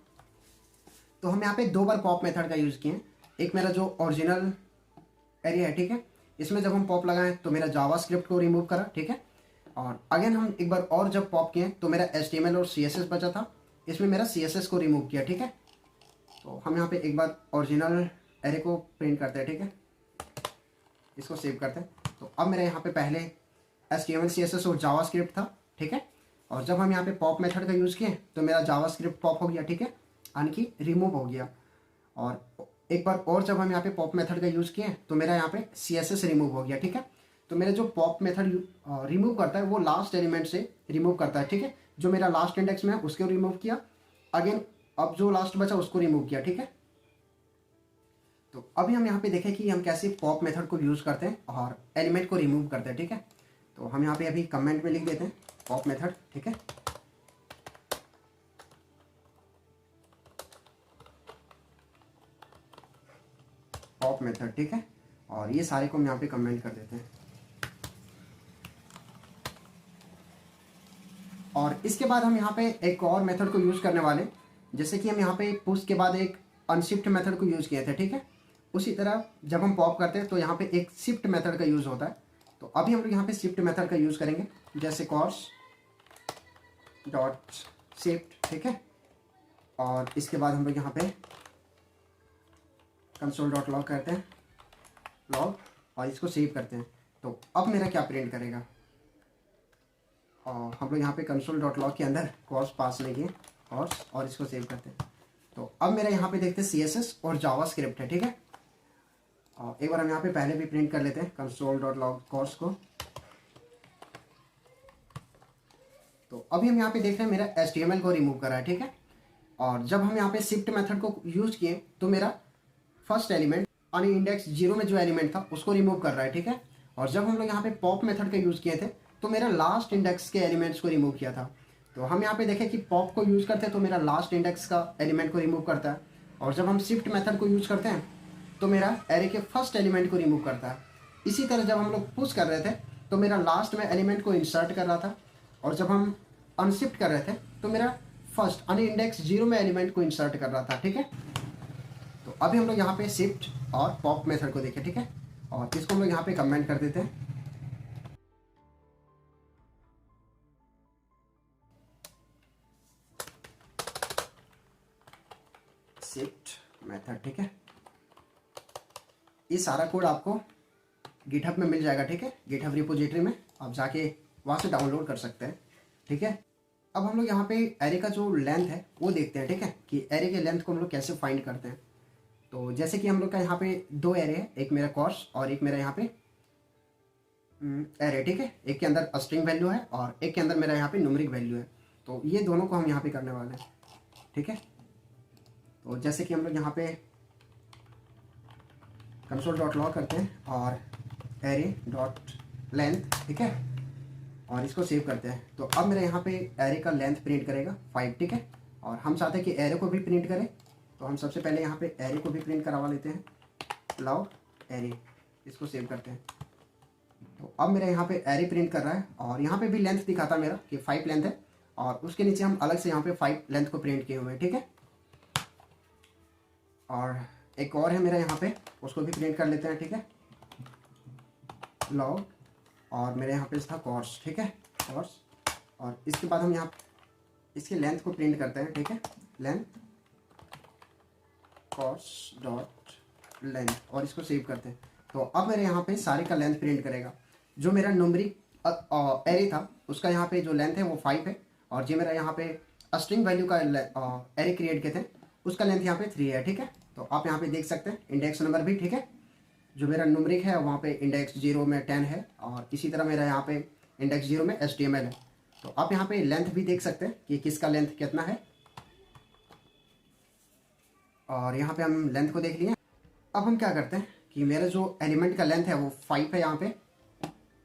तो हम यहाँ पे 2 बार पॉप मेथड का यूज़ किए। एक मेरा जो ओरिजिनल एरिया है, ठीक है, इसमें जब हम पॉप लगाएं तो मेरा जावास्क्रिप्ट को रिमूव करा, ठीक है। और अगेन हम एक बार और जब पॉप किए तो मेरा HTML और CSS बचा था, इसमें मेरा CSS को रिमूव किया, ठीक है। तो हम यहाँ पे एक बार ओरिजिनल एरे को प्रिंट करते हैं, ठीक है, इसको सेव करते हैं। तो अब मेरा यहाँ पे पहले HTML CSS और जावास्क्रिप्ट था, ठीक है। और जब हम यहाँ पे पॉप मेथड का यूज़ किए तो मेरा जावास्क्रिप्ट पॉप हो गया, ठीक है, यानी कि रिमूव हो गया। और एक बार और जब हम यहाँ पे पॉप मेथड का यूज़ किए तो मेरा यहाँ पे CSS रिमूव हो गया, ठीक है। तो मेरा जो पॉप मेथड रिमूव करता है वो लास्ट एलिमेंट से रिमूव करता है, ठीक है। जो मेरा लास्ट इंडेक्स में है उसको रिमूव किया, अगेन अब जो लास्ट बचा उसको रिमूव किया, ठीक है। तो अभी हम यहाँ पे देखें कि हम कैसे पॉप मेथड को यूज़ करते हैं और एलिमेंट को रिमूव करते हैं, ठीक है। तो हम यहाँ पे अभी कमेंट में लिख देते हैं पॉप मेथड, ठीक है। पॉप मेथड, ठीक है, और ये सारे को हम यहाँ पे कमेंट कर देते हैं। और इसके बाद हम यहाँ पे एक और मेथड को यूज़ करने वाले, जैसे कि हम यहाँ पे पुश के बाद एक अनशिफ्ट मेथड को यूज़ किए थे, ठीक है। उसी तरह जब हम पॉप करते हैं तो यहाँ पे एक शिफ्ट मेथड का यूज़ होता है। तो अभी हम लोग यहाँ पे शिफ्ट मेथड का यूज़ करेंगे, जैसे कॉर्स डॉट शिफ्ट, ठीक है। और इसके बाद हम लोग यहाँ पे कंसोल डॉट लॉग करते हैं, लॉग, और इसको सेव करते हैं। तो अब मेरा क्या प्रिंट करेगा, और हम लोग यहाँ पे console.log के अंदर कॉर्स पास लेंगे कॉर्स और इसको सेव करते हैं। तो अब मेरा यहाँ पे देखते हैं CSS और जावास्क्रिप्ट है, ठीक है। और एक बार हम यहाँ पे पहले भी प्रिंट कर लेते हैं console.log कॉर्स को। तो अभी हम यहाँ पे देख रहे हैं मेरा HTML को रिमूव कर रहा है, ठीक है। और जब हम यहाँ पे शिफ्ट मेथड को यूज किए तो मेरा फर्स्ट एलिमेंट यानी इंडेक्स 0 में जो एलिमेंट था उसको रिमूव कर रहा है, ठीक है। और जब हम लोग यहाँ पे पॉप मेथड का यूज किए थे तो मेरा लास्ट इंडेक्स के एलिमेंट्स को रिमूव किया था। तो हम यहाँ पे देखें कि पॉप को यूज करते हैं तो मेरा लास्ट इंडेक्स का एलिमेंट को रिमूव करता है, और जब हम शिफ्ट मेथड को यूज करते हैं तो मेरा एरे के फर्स्ट एलिमेंट को रिमूव करता है। इसी तरह जब हम लोग पुश कर रहे थे तो मेरा लास्ट में एलिमेंट को इंसर्ट कर रहा था, और जब हम अनशिफ्ट कर रहे थे तो मेरा फर्स्ट यानी इंडेक्स 0 में एलिमेंट को इंसर्ट कर रहा था, ठीक है। तो अभी हम लोग यहाँ पे शिफ्ट और पॉप मेथड को देखें, ठीक है, और इसको हम लोग यहाँ पे कमेंट कर देते हैं। शिफ्ट मेथड, ठीक है। ये सारा कोड आपको गिटहब में मिल जाएगा, ठीक है, गिटहब रिपोजिटरी में आप जाके वहाँ से डाउनलोड कर सकते हैं, ठीक है। अब हम लोग यहाँ पे एरे का जो लेंथ है वो देखते हैं, ठीक है, कि एरे के लेंथ को हम लोग कैसे फाइंड करते हैं। तो जैसे कि हम लोग का यहाँ पे दो एरे है, एक मेरा कॉर्स और एक मेरा यहाँ पे एरे, ठीक है। एक के अंदर स्ट्रिंग वैल्यू है और एक के अंदर मेरा यहाँ पे न्यूमेरिक वैल्यू है। तो ये दोनों को हम यहाँ पे करने वाले हैं, ठीक है। तो जैसे कि हम लोग यहाँ पे console.log करते हैं और array.length, ठीक है, और इसको सेव करते हैं। तो अब मेरा यहाँ पे एरे का लेंथ प्रिंट करेगा 5, ठीक है। और हम चाहते हैं कि एरे को भी प्रिंट करें, तो हम सबसे पहले यहाँ पे एरे को भी प्रिंट करवा लेते हैं, लॉग एरे, इसको सेव करते हैं। तो अब मेरा यहाँ पे एरे प्रिंट कर रहा है और यहाँ पे भी लेंथ दिखाता मेरा कि 5 लेंथ है, और उसके नीचे हम अलग से यहाँ पे 5 लेंथ को प्रिंट किए हुए हैं, ठीक है। और एक और है मेरा यहाँ पे, उसको भी प्रिंट कर लेते हैं, ठीक है, लॉग, और मेरे यहाँ पे था कॉर्स, ठीक है, कॉर्स। और इसके बाद हम यहाँ इसके लेंथ को प्रिंट करते हैं, ठीक है, लेंथ कॉर्स डॉट लेंथ, और इसको सेव करते हैं। तो अब मेरे यहाँ पे सारे का लेंथ प्रिंट करेगा। जो मेरा न्यूमेरिक एरे था उसका यहाँ पे जो लेंथ है वो 5 है, और जो मेरा यहाँ पे स्ट्रिंग वैल्यू का एरे क्रिएट किए थे उसका लेंथ यहाँ पे 3 है, ठीक है। तो आप यहाँ पे देख सकते हैं इंडेक्स नंबर भी, ठीक है। जो मेरा न्यूमेरिक है वहाँ पे इंडेक्स 0 में 10 है, और इसी तरह मेरा यहाँ पे इंडेक्स 0 में HTML है। तो आप यहाँ पे लेंथ भी देख सकते हैं कि किसका लेंथ कितना है, और यहाँ पे हम लेंथ को देख लिए। अब हम क्या करते हैं कि मेरा जो एलिमेंट का लेंथ है वो 5 है यहाँ पे,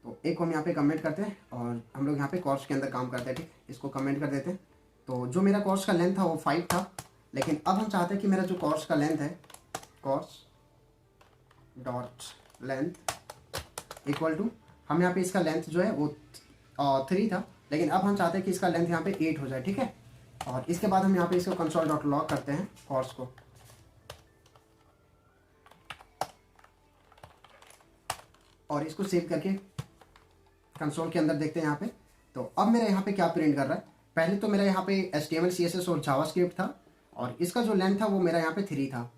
तो एक को हम यहाँ पे कमेंट करते हैं और हम लोग यहाँ पे कॉर्स के अंदर काम करते हैं, ठीक, इसको कमेंट कर देते हैं। तो जो मेरा कॉर्स का लेंथ था वो 5 था, लेकिन अब हम चाहते हैं कि मेरा जो कॉर्स का लेंथ है, cars dot length equal to, हम यहाँ पे इसका लेंथ जो है वो 3 था, लेकिन अब हम चाहते हैं कि इसका लेंथ यहाँ पे 8 हो जाए, ठीक है। और इसके बाद हम यहाँ पे इसको console.log करते हैं कॉर्स को, और इसको सेव करके कंसोल के अंदर देखते हैं यहाँ पे। तो अब मेरा यहाँ पे क्या प्रिंट कर रहा है, पहले तो मेरा यहाँ पे HTML CSS और जावास्क्रिप्ट था, और इसका जो लेंथ था वो मेरा यहाँ पे 3 था,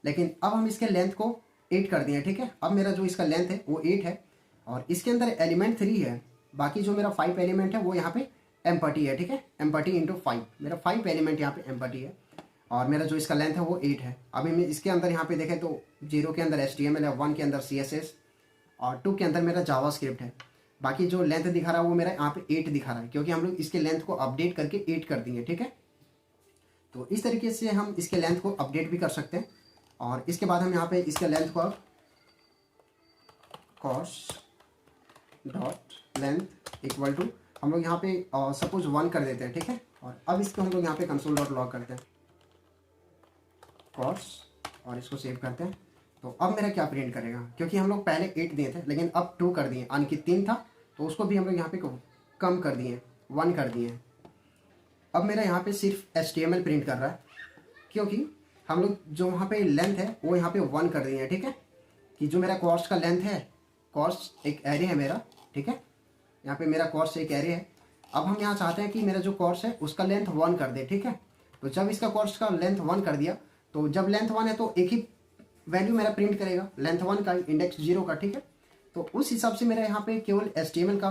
लेकिन अब हम इसके लेंथ को 8 कर दिए, ठीक है। अब मेरा जो इसका लेंथ है वो 8 है, और इसके अंदर एलिमेंट 3 है, बाकी जो मेरा 5 एलिमेंट है वो यहाँ पे एम्पटी है, ठीक है, एम्पटी इंटू 5, मेरा 5 एलिमेंट यहाँ पे एम्पटी है, और मेरा जो इसका लेंथ है वो 8 है। अभी मैं इसके अंदर यहाँ पे देखें तो 0 के अंदर HTML है, 1 के अंदर CSS और 2 के अंदर मेरा जावास्क्रिप्ट है। बाकी जो लेंथ दिखा रहा है वो मेरा यहाँ पे 8 दिखा रहा है, क्योंकि हम लोग इसके लेंथ को अपडेट करके 8 कर दिए, ठीक है। तो इस तरीके से हम इसके लेंथ को अपडेट भी कर सकते हैं। और इसके बाद हम यहाँ पे इसके लेंथ को cars dot length equal to, हम लोग यहाँ पे सपोज 1 कर देते हैं, ठीक है। और अब इसको हम लोग यहाँ पे console.log करते हैं कॉर्स, और इसको सेव करते हैं। तो अब मेरा क्या प्रिंट करेगा, क्योंकि हम लोग पहले 8 दिए थे लेकिन अब 2 कर दिए, यानी कि 3 था तो उसको भी हम लोग यहाँ पे कम कर दिए, 1 कर दिए। अब मेरा यहाँ पे सिर्फ HTML प्रिंट कर रहा है, क्योंकि हम लोग जो वहाँ पे लेंथ है वो यहाँ पे 1 कर दिए हैं, ठीक है। कि जो मेरा कॉर्स का लेंथ है, कॉर्स एक एरे है मेरा, ठीक है, यहाँ पे मेरा कॉर्स एक एरे है। अब हम यहाँ चाहते हैं कि मेरा जो कॉर्स है उसका लेंथ 1 कर दे, ठीक है। तो जब इसका कॉर्स का लेंथ 1 कर दिया, तो जब लेंथ 1 है तो एक ही वैल्यू मेरा प्रिंट करेगा, लेंथ 1 का, इंडेक्स 0 का, ठीक है। तो उस हिसाब से मेरा यहाँ पे केवल HTML का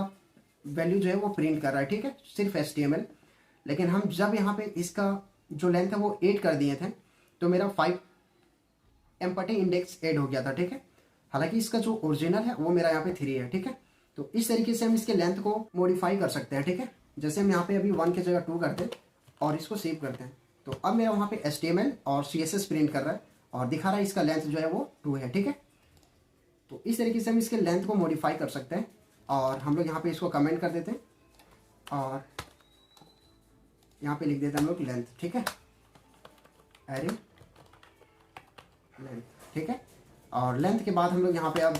वैल्यू जो है वो प्रिंट कर रहा है, ठीक है, सिर्फ HTML। लेकिन हम जब यहाँ पे इसका जो लेंथ है वो 8 कर दिए थे तो मेरा 5 एम्पटी इंडेक्स ऐड हो गया था, ठीक है। हालांकि इसका जो ओरिजिनल है वो मेरा यहाँ पे 3 है, ठीक है। तो इस तरीके से हम इसके लेंथ को मॉडिफाई कर सकते हैं, ठीक है। जैसे हम यहाँ पे अभी 1 की जगह 2 करते हैं और इसको सेव करते हैं, तो अब मेरा वहाँ पे HTML और CSS प्रिंट कर रहा है और दिखा रहा है इसका लेंथ जो है वो 2 है, ठीक है। तो इस तरीके से हम इसके लेंथ को मॉडिफाई कर सकते हैं और हम लोग यहाँ पे इसको कमेंट कर देते हैं और यहाँ पे लिख देते हैं हम लोग लेंथ, ठीक है, एरे लेंथ, ठीक है। और लेंथ के बाद हम लोग यहाँ पे अब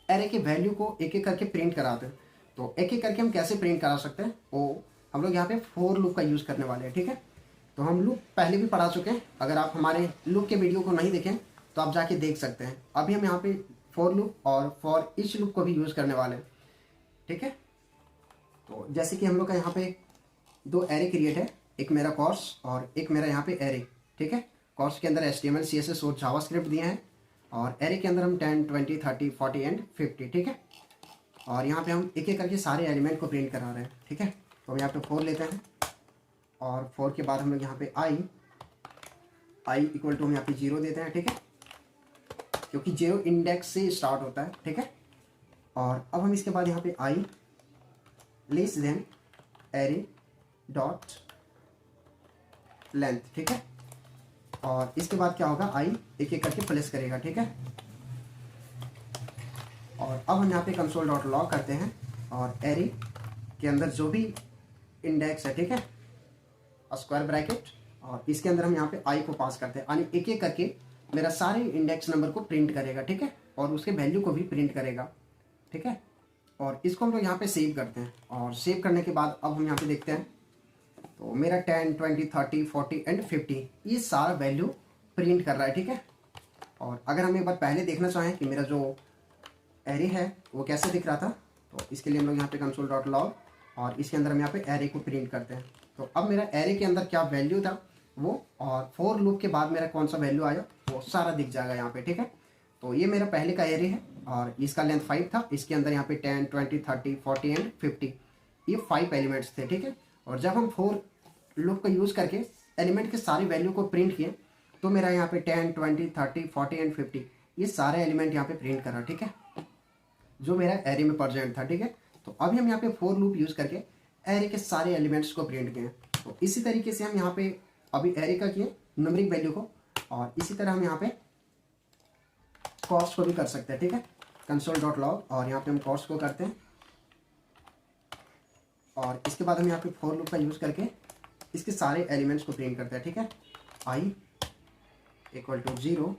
एरे के वैल्यू को एक एक करके प्रिंट कराते हैं। तो एक एक करके हम कैसे प्रिंट करा सकते हैं वो हम लोग यहाँ पे फॉर लूप का यूज़ करने वाले हैं, ठीक है। तो हम लूप पहले भी पढ़ा चुके हैं, अगर आप हमारे लूप के वीडियो को नहीं देखें तो आप जाके देख सकते हैं। अभी हम यहाँ पे फॉर लूप और फॉर ईच लूप को भी यूज़ करने वाले हैं, ठीक है। तो जैसे कि हम लोग का यहाँ पे 2 एरे क्रिएट है, एक मेरा कोर्स और एक मेरा यहाँ पे एरे, ठीक है। कोर्स के अंदर HTML CSS और जावास्क्रिप्ट दिए हैं और एरे के अंदर हम 10 20 30 40 एंड 50, ठीक है। और यहाँ पे हम एक एक करके सारे एलिमेंट को प्रिंट करा रहे हैं, ठीक है। तो हम यहाँ पे 4 लेते हैं और 4 के बाद हम लोग यहाँ पे i इक्वल टू हम यहाँ पे 0 देते हैं, ठीक है, क्योंकि 0 इंडेक्स से स्टार्ट होता है, ठीक है। और अब हम इसके बाद यहाँ पे i less then array dot length, ठीक है। और इसके बाद क्या होगा, i एक एक करके प्लेस करेगा, ठीक है। और अब हम यहाँ पे कंसोल डॉट लॉग करते हैं और एरे के अंदर जो भी इंडेक्स है, ठीक है, स्क्वायर ब्रैकेट, और इसके अंदर हम यहाँ पे i को पास करते हैं, यानी एक एक करके मेरा सारे इंडेक्स नंबर को प्रिंट करेगा, ठीक है, और उसके वैल्यू को भी प्रिंट करेगा, ठीक है। और इसको हम लोग यहाँ पे सेव करते हैं और सेव करने के बाद अब हम यहाँ पे देखते हैं तो मेरा 10 20 30 40 एंड 50 ये सारा वैल्यू प्रिंट कर रहा है, ठीक है। और अगर हम एक बार पहले देखना चाहें कि मेरा जो एरे है वो कैसे दिख रहा था, तो इसके लिए हम लोग यहाँ पे कंसोल डॉट लॉग और इसके अंदर हम यहाँ पे एरे को प्रिंट करते हैं। तो अब मेरा एरे के अंदर क्या वैल्यू था वो और फॉर लूप के बाद मेरा कौन सा वैल्यू आया वो सारा दिख जाएगा यहाँ पे, ठीक है। तो ये मेरा पहले का एरे है और इसका लेंथ 5 था, इसके अंदर यहाँ पे 10 20 30 40 एंड 50 ये 5 एलिमेंट्स थे, ठीक है। और जब हम फॉर लूप का यूज़ करके एलिमेंट के सारे वैल्यू को प्रिंट किए तो मेरा यहाँ पे 10 20 30 40 एंड 50 ये सारे एलिमेंट यहाँ पे प्रिंट करा, ठीक है, जो मेरा एरे में प्रेजेंट था, ठीक है। तो अभी हम यहाँ पे फॉर लूप यूज़ करके एरे के सारे एलिमेंट्स को प्रिंट किए। तो इसी तरीके से हम यहाँ पे अभी एरे का किए न्यूमेरिक वैल्यू को, और इसी तरह हम यहाँ पे कॉस्ट को भी कर सकते हैं, ठीक है। कंसोल डॉट लॉग और यहाँ पे हम कॉस्ट को करते हैं और इसके बाद हम यहाँ पे फॉर लूप का यूज़ करके इसके सारे एलिमेंट्स को प्रिंट करते हैं, ठीक है। i equal to 0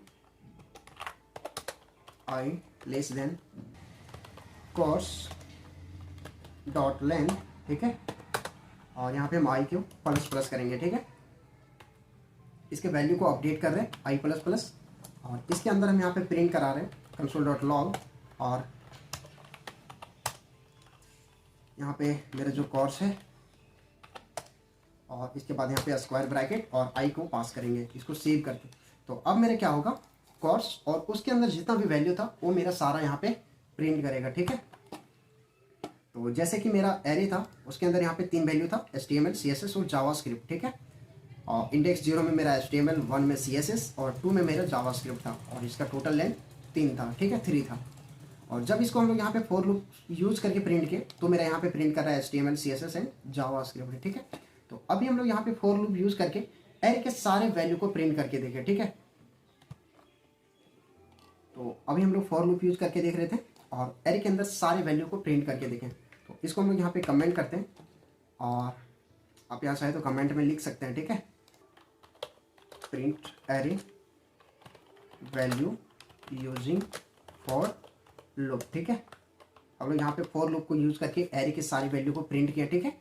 i less than cost dot length, ठीक है। और यहाँ पे हम i को प्लस प्लस करेंगे, ठीक है। इसके वैल्यू को अपडेट कर रहे हैं i प्लस प्लस और इसके अंदर हम यहाँ पे प्रिंट करा रहे हैं कंसोल डॉट लॉग और यहाँ पे मेरा जो कोर्स है और इसके बाद यहाँ पे स्क्वायर ब्रैकेट और i को पास करेंगे, इसको सेव करके। तो अब मेरा क्या होगा, कोर्स और उसके अंदर जितना भी वैल्यू था वो मेरा सारा यहाँ पे प्रिंट करेगा, ठीक है। तो जैसे कि मेरा एरे था उसके अंदर यहाँ पे 3 वैल्यू था, HTML CSS और जावास्क्रिप्ट, ठीक है। और इंडेक्स 0 में मेरा HTML, 1 में CSS और 2 में मेरा जावास्क्रिप्ट था और इसका टोटल लेंथ 3 था, ठीक है, 3 था। और जब इसको हम लोग यहाँ पे फॉर लूप यूज़ करके प्रिंट किए तो मेरा यहाँ पे प्रिंट कर रहा है HTML CSS एंड जावास्क्रिप्ट, ठीक है। तो अभी हम लोग यहाँ पे फॉर लूप यूज़ करके एरे के सारे वैल्यू को प्रिंट करके देखें, ठीक है। तो अभी हम लोग फॉर लूप यूज़ करके देख रहे थे और एरे के अंदर सारे वैल्यू को प्रिंट करके देखें। तो इसको हम लोग यहाँ पे कमेंट करते हैं और आप यहाँ चाहे तो कमेंट में लिख सकते हैं, ठीक है, print array value using for loop, ठीक है। अब लोग यहाँ पे फॉर लूप को यूज़ करके एरे के सारी वैल्यू को प्रिंट किया, ठीक है,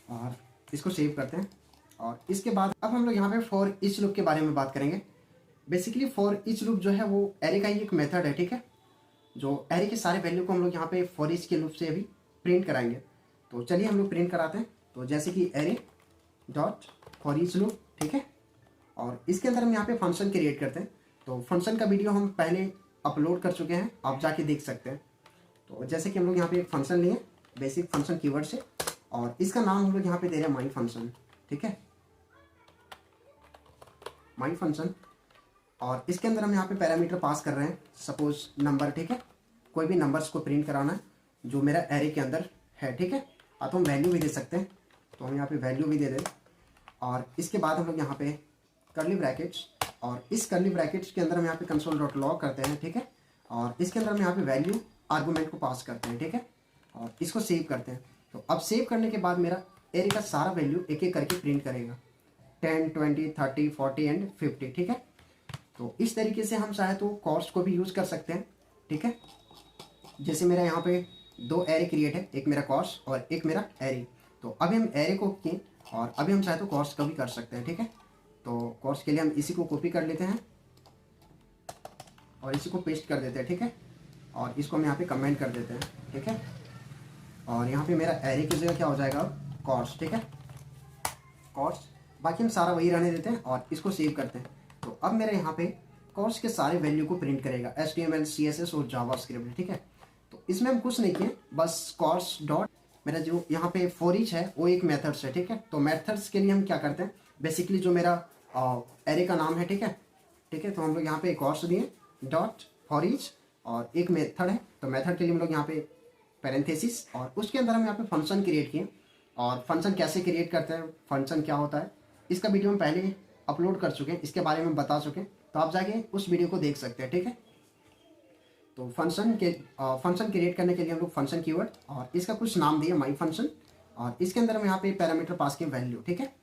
और इसको सेव करते हैं। और इसके बाद अब हम लोग यहाँ पे फॉर ईच लूप के बारे में बात करेंगे। बेसिकली फॉर ईच लूप जो है वो एरे का ही एक मेथड है, ठीक है, जो एरे के सारे वैल्यू को हम लोग यहाँ पे फॉर ईच के लूप से अभी प्रिंट कराएंगे। तो चलिए हम लोग प्रिंट कराते हैं। तो जैसे कि array dot for each loop, ठीक है, और इसके अंदर हम यहाँ पे फंक्शन क्रिएट करते हैं। तो फंक्शन का वीडियो हम पहले अपलोड कर चुके हैं, आप जाके देख सकते हैं। तो जैसे कि हम लोग यहाँ पे एक फंक्शन लिए बेसिक फंक्शन कीवर्ड से, और इसका नाम हम लोग यहाँ पे दे रहे हैं माई फंक्शन। ठीक है, माई फंक्शन। और इसके अंदर हम यहाँ पे पैरामीटर पास कर रहे हैं, सपोज नंबर। ठीक है, कोई भी नंबर्स को प्रिंट कराना है जो मेरा एरे के अंदर है। ठीक है, अब तो हम वैल्यू भी दे सकते हैं, तो हम यहाँ पे वैल्यू भी दे दें। और इसके बाद हम लोग यहाँ पे कर्ली ब्रैकेट्स, और इस कर्ली ब्रैकेट्स के अंदर हम यहाँ पे कंसोल डॉट लॉग करते हैं। ठीक है, और इसके अंदर हम यहाँ पे वैल्यू आर्गूमेंट को पास करते हैं। ठीक है, और इसको सेव करते हैं। तो अब सेव करने के बाद मेरा एरे का सारा वैल्यू एक एक करके प्रिंट करेगा, 10, 20, 30, 40 एंड 50। ठीक है, तो इस तरीके से हम चाहे तो कॉर्स को भी यूज़ कर सकते हैं। ठीक है, जैसे मेरा यहाँ पे 2 एरे क्रिएट है, एक मेरा कॉर्स और एक मेरा एरे। तो अभी हम एरे को किए और अभी हम चाहे तो कॉर्स का भी कर सकते हैं। ठीक है, तो कॉर्स के लिए हम इसी को कॉपी कर लेते हैं और इसी को पेस्ट कर देते हैं। ठीक है, और इसको हम यहाँ पे कमेंट कर देते हैं। ठीक है, और यहाँ पे मेरा एरे की जगह क्या हो जाएगा, कॉर्स। ठीक है, कॉर्स, बाकी हम सारा वही रहने देते हैं और इसको सेव करते हैं। तो अब मेरे यहाँ पे कॉर्स के सारे वैल्यू को प्रिंट करेगा, HTML, CSS और जावास्क्रिप्ट। ठीक है, तो इसमें हम कुछ नहीं किए, बस कॉर्स डॉट मेरा जो यहाँ पे फॉर ईच है वो एक मेथड्स है। ठीक है, तो मेथड्स के लिए हम क्या करते हैं, बेसिकली जो मेरा एरे का नाम है। ठीक है, ठीक है, तो हम लोग यहाँ पे कॉर्स दिए डॉट फॉर ईच और एक मेथड है। तो मेथड के लिए हम लोग यहाँ पे पैरेंथेसिस, और उसके अंदर हम यहाँ पे फंक्शन क्रिएट किए। और फंक्शन कैसे क्रिएट करते हैं, फंक्शन क्या होता है, इसका वीडियो हम पहले अपलोड कर चुके हैं, इसके बारे में बता चुके हैं, तो आप जाके उस वीडियो को देख सकते हैं। ठीक है, तो फंक्शन क्रिएट करने के लिए हम लोग फंक्शन कीवर्ड और इसका कुछ नाम दिए माई फंक्शन, और इसके अंदर हम यहाँ पे पैरामीटर पास किए वैल्यू। ठीक है,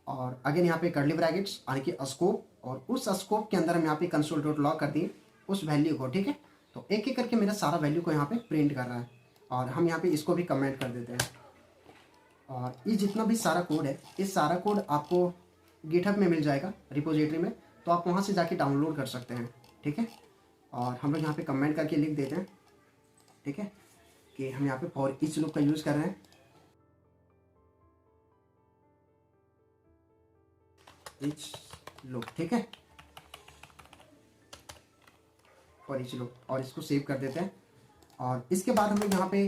और अगेन यहाँ पे कर्ली ब्रैकेट्स यानी कि स्कोप, और उस स्कोप के अंदर हम यहाँ पे कंसोल डॉट लॉग कर दिए उस वैल्यू को। ठीक है, तो एक एक करके मेरा सारा वैल्यू को यहाँ पे प्रिंट कर रहा है, और हम यहाँ पे इसको भी कमेंट कर देते हैं। और ये जितना भी सारा कोड है, ये सारा कोड आपको गिटहब में मिल जाएगा रिपोजिटरी में, तो आप वहाँ से जाके डाउनलोड कर सकते हैं। ठीक है, और हम लोग यहाँ पे कमेंट करके लिख देते हैं। ठीक है, कि हम यहाँ पे फॉर ईच लूप का यूज़ कर रहे हैं, ईच लूप। ठीक है, फॉर ईच लूप, और इसको सेव कर देते हैं। और इसके बाद हम लोग यहाँ पे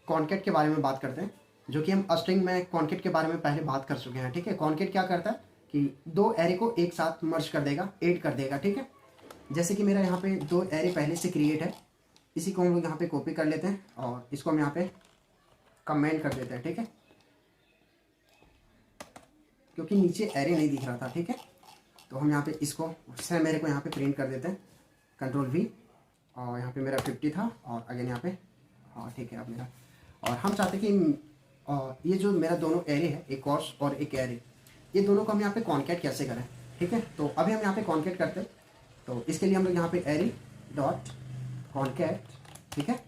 कॉन्केट के बारे में बात करते हैं, जो कि हम स्ट्रिंग में कॉन्केट के बारे में पहले बात कर चुके हैं। ठीक है, कॉन्केट क्या करता है कि 2 एरे को एक साथ मर्ज कर देगा, ऐड कर देगा। ठीक है, जैसे कि मेरा यहाँ पे 2 एरे पहले से क्रिएट है, इसी को हम लोग यहाँ पे कॉपी कर लेते हैं और इसको हम यहाँ पे कमेंट कर देते हैं। ठीक है, क्योंकि नीचे एरे नहीं दिख रहा था। ठीक है, तो हम यहाँ पे इसको मेरे को यहाँ पे प्रिंट कर देते हैं, कंट्रोल V, और यहाँ पे मेरा 50 था, और अगेन यहाँ पे हाँ ठीक है अब मेरा। और हम चाहते कि ये जो मेरा दोनों एरे है, एक कॉर्स और एक एरे, ये दोनों को हम यहाँ पे कॉन्केट कैसे करें। ठीक है, तो अभी हम यहाँ पे कॉन्केट करते हैं। तो इसके लिए हम लोग यहाँ पे एरे डॉट कॉन्केट। ठीक है,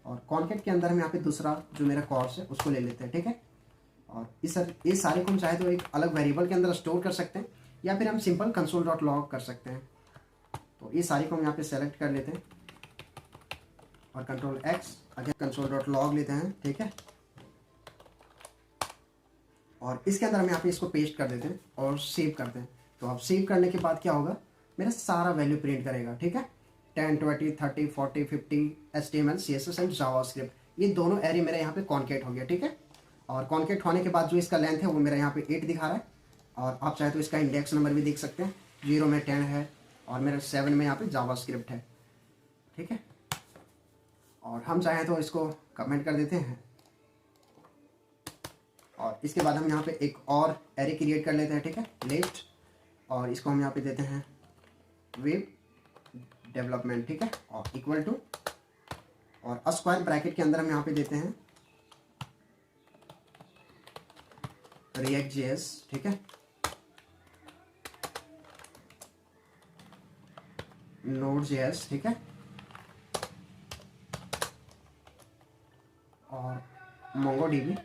और कॉन्केट के अंदर हम यहाँ पे दूसरा जो मेरा कॉर्स है उसको ले लेते हैं। ठीक है, और ये सारे को हम चाहे तो एक अलग वेरिएबल के अंदर स्टोर कर सकते हैं, या फिर हम सिंपल कंसोल डॉट लॉग कर सकते हैं। तो ये सारी को हम यहाँ पे सेलेक्ट कर लेते हैं और control X, again console dot log लेते हैं। ठीक है, और इसके अंदर हम यहाँ पे इसको पेस्ट कर देते हैं और सेव करते हैं। तो अब सेव करने के बाद क्या होगा, मेरा सारा वैल्यू प्रिंट करेगा। ठीक है, 10, 20, 30, 40, 50 HTML, CSS एंड जावास्क्रिप्ट, ये दोनों एरे मेरा यहाँ पे कॉन्केट हो गया। ठीक है, और कॉन्केट होने के बाद जो इसका लेंथ है वो मेरा यहाँ पे 8 दिखा रहा है, और आप चाहे तो इसका इंडेक्स नंबर भी देख सकते हैं, 0 में 10 है और मेरा 7 में यहाँ पे जावास्क्रिप्ट है। ठीक है, और हम चाहें तो इसको कमेंट कर देते हैं, और इसके बाद हम यहाँ पे एक और एरे क्रिएट कर लेते हैं। ठीक है, लिस्ट, और इसको हम यहाँ पे देते हैं वेब डेवलपमेंट। ठीक है, और इक्वल टू, और स्क्वायर ब्रैकेट के अंदर हम यहाँ पे देते हैं React.js। ठीक है, Node.js। ठीक है, और MongoDB।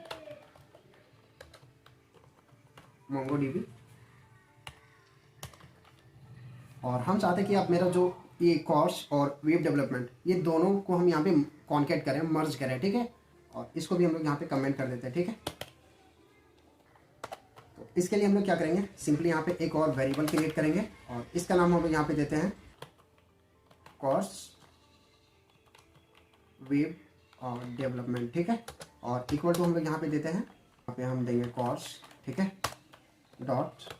और हम चाहते हैं कि आप मेरा जो ये कॉर्स और वेब डेवलपमेंट, ये दोनों को हम यहाँ पे कॉन्केट करें, मर्ज करें। ठीक है, और इसको भी हम लोग यहाँ पे कमेंट कर देते हैं। ठीक है, तो इसके लिए हम लोग क्या करेंगे, सिंपली यहाँ पे एक और वेरिएबल क्रिएट करेंगे, और इसका नाम हम लोग यहाँ पे देते हैं कॉर्स वेब और डेवलपमेंट, ठीक है। और इक्वल टू हम लोग यहाँ पे देते हैं, यहाँ पे हम देंगे कॉर्स, ठीक है, डॉट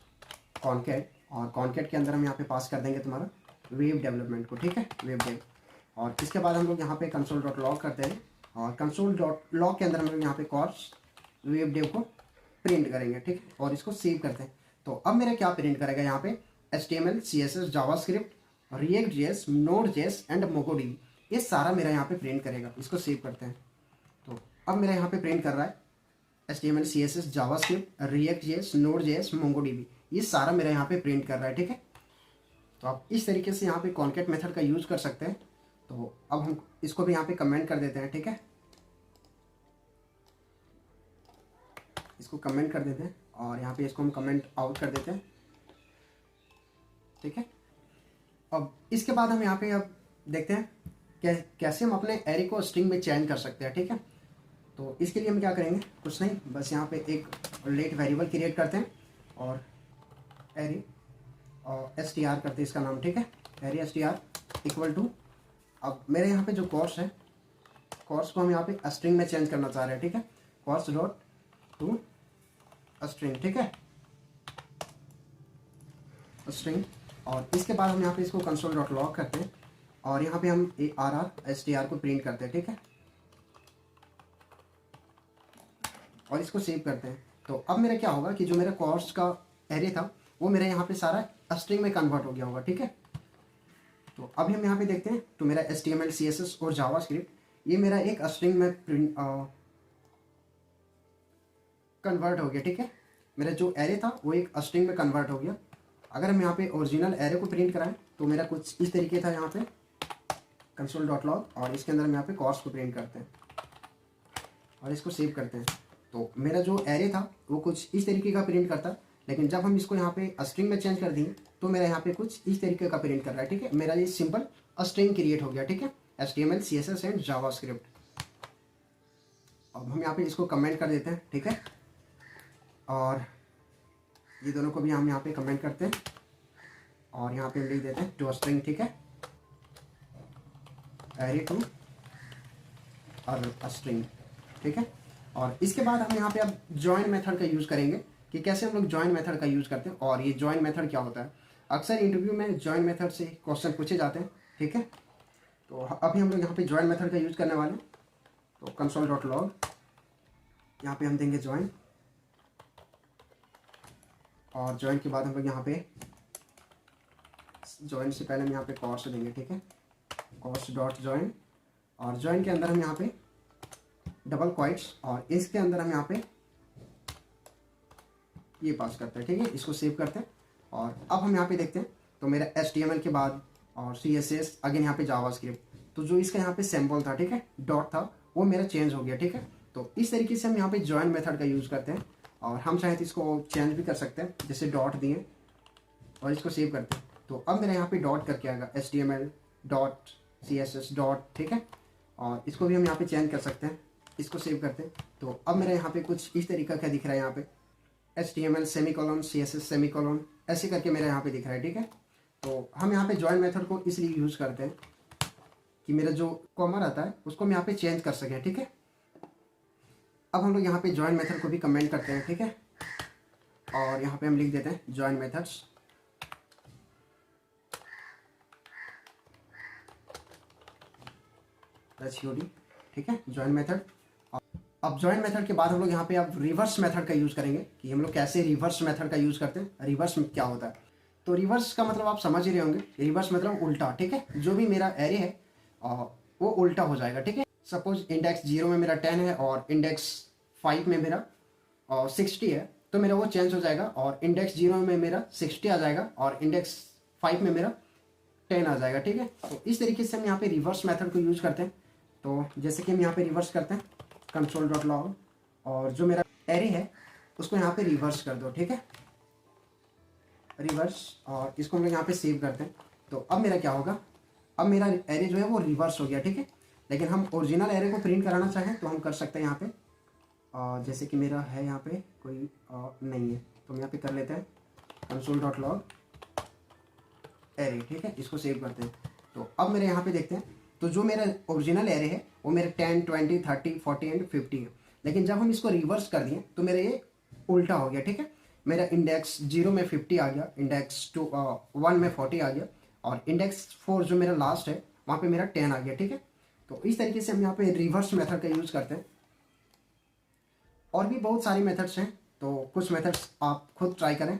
कॉन्केट, और कॉन्केट के अंदर हम यहाँ पे पास कर देंगे तुम्हारा वेब डेवलपमेंट को, ठीक है, वेब डेव। और इसके बाद हम लोग यहाँ पे कंसोल डॉट लॉग करते हैं, और कंसोल डॉट लॉग के अंदर हम लोग यहाँ पे कॉर्स वेब डेव को प्रिंट करेंगे, ठीक है, और इसको सेव करते हैं। तो अब मेरा क्या प्रिंट करेगा यहाँ पे, HTML, CSS, JavaScript, react JS, node JS and MongoDB, ये सारा मेरा यहाँ पे प्रिंट करेगा। इसको सेव करते हैं। तो अब मेरा यहाँ पे प्रिंट कर रहा है HTML, CSS, JavaScript, react JS, node JS, MongoDB, ये सारा मेरा यहाँ पे प्रिंट कर रहा है, ठीक है। तो आप इस तरीके से यहाँ पे कॉन्केट मेथड का यूज़ कर सकते हैं। तो अब हम इसको भी यहाँ पे कमेंट कर देते हैं, ठीक है, इसको कमेंट कर देते हैं, और यहाँ पे इसको हम कमेंट आउट कर देते हैं, ठीक है। अब इसके बाद हम यहाँ पे अब देखते हैं कैसे हम अपने एरे को स्ट्रिंग में चेंज कर सकते हैं, ठीक है। तो इसके लिए हम क्या करेंगे, कुछ नहीं, बस यहाँ पे एक लेट वेरिएबल क्रिएट करते हैं, और एरे और str करते हैं इसका नाम, ठीक है, एरे str इक्वल टू, अब मेरे यहाँ पे जो कोर्स है, कोर्स को हम यहाँ पे स्ट्रिंग में चेंज करना चाह रहे हैं, ठीक है, कोर्स डॉट टू स्ट्रिंग, ठीक है, स्ट्रिंग। और इसके बाद हम यहाँ पे इसको कंसोल डॉट लॉग करते हैं, और यहाँ पे हम str को प्रिंट करते हैं, ठीक है, और इसको सेव करते हैं। तो अब मेरा क्या होगा कि जो मेरा कोर्स का एरे था वो मेरा यहाँ पे सारा स्ट्रिंग में कन्वर्ट हो गया होगा, ठीक है। तो अभी हम यहाँ पे देखते हैं, तो मेरा HTML, CSS और जावास्क्रिप्ट ये मेरा एक स्ट्रिंग में कन्वर्ट हो गया, ठीक है। मेरा जो एरे था वो एक स्ट्रिंग में कन्वर्ट हो गया। अगर हम यहाँ पे ओरिजिनल एरे को प्रिंट कराएं तो मेरा कुछ इस तरीके था, यहाँ पे कंसोल डॉट लॉग, और इसके अंदर हम यहाँ पे कोर्स को प्रिंट करते हैं और इसको सेव करते हैं। तो मेरा जो एरे था वो कुछ इस तरीके का प्रिंट करता, लेकिन जब हम इसको यहाँ पे स्ट्रिंग में चेंज कर दिए तो मेरा यहाँ पे कुछ इस तरीके का प्रिंट कर रहा है, ठीक है। मेरा ये सिंपल स्ट्रिंग क्रिएट हो गया, ठीक है, HTML, CSS एंड जावास्क्रिप्ट। अब हम यहाँ पे इसको कमेंट कर देते हैं, ठीक है, और ये दोनों को भी हम यहाँ पे कमेंट करते हैं, और यहाँ पे लिख देते हैं टू स्ट्रिंग, ठीक है, एरे टू और स्ट्रिंग, ठीक है। और इसके बाद हम यहाँ पे अब जॉइन मेथड का यूज़ करेंगे कि कैसे हम लोग जॉइन मेथड का यूज़ करते हैं। और ये जॉइन मेथड क्या होता है, अक्सर इंटरव्यू में जॉइन मेथड से क्वेश्चन पूछे जाते हैं, ठीक है। तो अभी हम लोग यहाँ पे जॉइन मेथड का यूज़ करने वाले हैं। तो कंसोल डॉट लॉग, यहाँ पे हम देंगे जॉइन, और जॉइन के बाद हम लोग यहाँ पे जॉइन से पहले हम यहाँ पे कोर्स देंगे, ठीक है, कोर्स डॉट जॉइन, और जॉइन के अंदर हम यहाँ पे डबल क्वाइट्स, और इसके अंदर हम यहाँ पे ये पास करते हैं, ठीक है, इसको सेव करते हैं। और अब हम यहाँ पे देखते हैं, तो मेरा HTML के बाद और CSS, अगेन यहाँ पे जावास्क्रिप्ट, तो जो इसका यहाँ पे सिंबल था, ठीक है, डॉट था, वो मेरा चेंज हो गया, ठीक है। तो इस तरीके से हम यहाँ पे जॉइन मेथड का यूज़ करते हैं, और हम चाहे तो इसको चेंज भी कर सकते हैं, जैसे डॉट दिए और इसको सेव करते हैं। तो अब मेरा यहाँ पे डॉट करके आएगा HTML डॉट CSS डॉट, ठीक है, और इसको भी हम यहाँ पे चेंज कर सकते हैं, इसको सेव करते हैं। तो अब मेरा यहाँ पे कुछ इस तरीका का दिख रहा है, यहाँ पे HTML सेमीकोलन, CSS सेमीकोलन, ऐसे करके मेरा यहाँ पे दिख रहा है, ठीक है। तो हम यहाँ पे जॉइन मेथड को इसलिए यूज़ करते हैं कि मेरा जो कॉमा रहता है उसको हम यहाँ पे चेंज कर सकें, ठीक है। अब हम लोग यहाँ पे जॉइन मेथड को भी कमेंट करते हैं, ठीक है, और यहाँ पे हम लिख देते हैं जॉइन मेथड्स, ठीक है, जॉइन मेथड। अब जॉइन मेथड के बाद हम लोग यहाँ पे अब रिवर्स मेथड का यूज़ करेंगे कि हम लोग कैसे रिवर्स मेथड का यूज़ करते हैं। रिवर्स क्या होता है, तो रिवर्स का मतलब आप समझ ही रहे होंगे, रिवर्स मतलब उल्टा, ठीक है। जो भी मेरा एरे है वो उल्टा हो जाएगा, ठीक है। सपोज इंडेक्स 0 में मेरा 10 है और इंडेक्स 5 में मेरा 60 है, तो मेरा वो चेंज हो जाएगा, और इंडेक्स 0 में मेरा 60 आ जाएगा और इंडेक्स 5 में मेरा 10 आ जाएगा, ठीक है। तो इस तरीके से हम यहाँ पे रिवर्स मेथड को यूज़ करते हैं। तो जैसे कि हम यहाँ पे रिवर्स करते हैं, कंसोल डॉट लॉग, और जो मेरा एरे है उसको यहाँ पे रिवर्स कर दो, ठीक है, रिवर्स, और इसको हम लोग यहाँ पे सेव करते हैं। तो अब मेरा क्या होगा, अब मेरा एरे जो है वो रिवर्स हो गया, ठीक है। लेकिन हम ओरिजिनल एरे को प्रिंट कराना चाहें तो हम कर सकते हैं यहाँ पे, जैसे कि मेरा है यहाँ पे कोई नहीं है, तो हम यहाँ पे कर लेते हैं कंसोल डॉट लॉग एरे, ठीक है, इसको सेव करते हैं। तो अब मेरे यहाँ पे देखते हैं, तो जो मेरा ओरिजिनल एरे है वो मेरा 10, 20, 30, 40 एंड 50 है। लेकिन जब हम इसको रिवर्स कर दिए तो मेरा ये उल्टा हो गया, ठीक है। मेरा इंडेक्स 0 में 50 आ गया, इंडेक्स 1 में 40 आ गया, और इंडेक्स 4 जो मेरा लास्ट है वहाँ पे मेरा 10 आ गया, ठीक है। तो इस तरीके से हम यहाँ पे रिवर्स मेथड का यूज़ करते हैं। और भी बहुत सारी मेथड्स हैं, तो कुछ मेथड्स आप खुद ट्राई करें।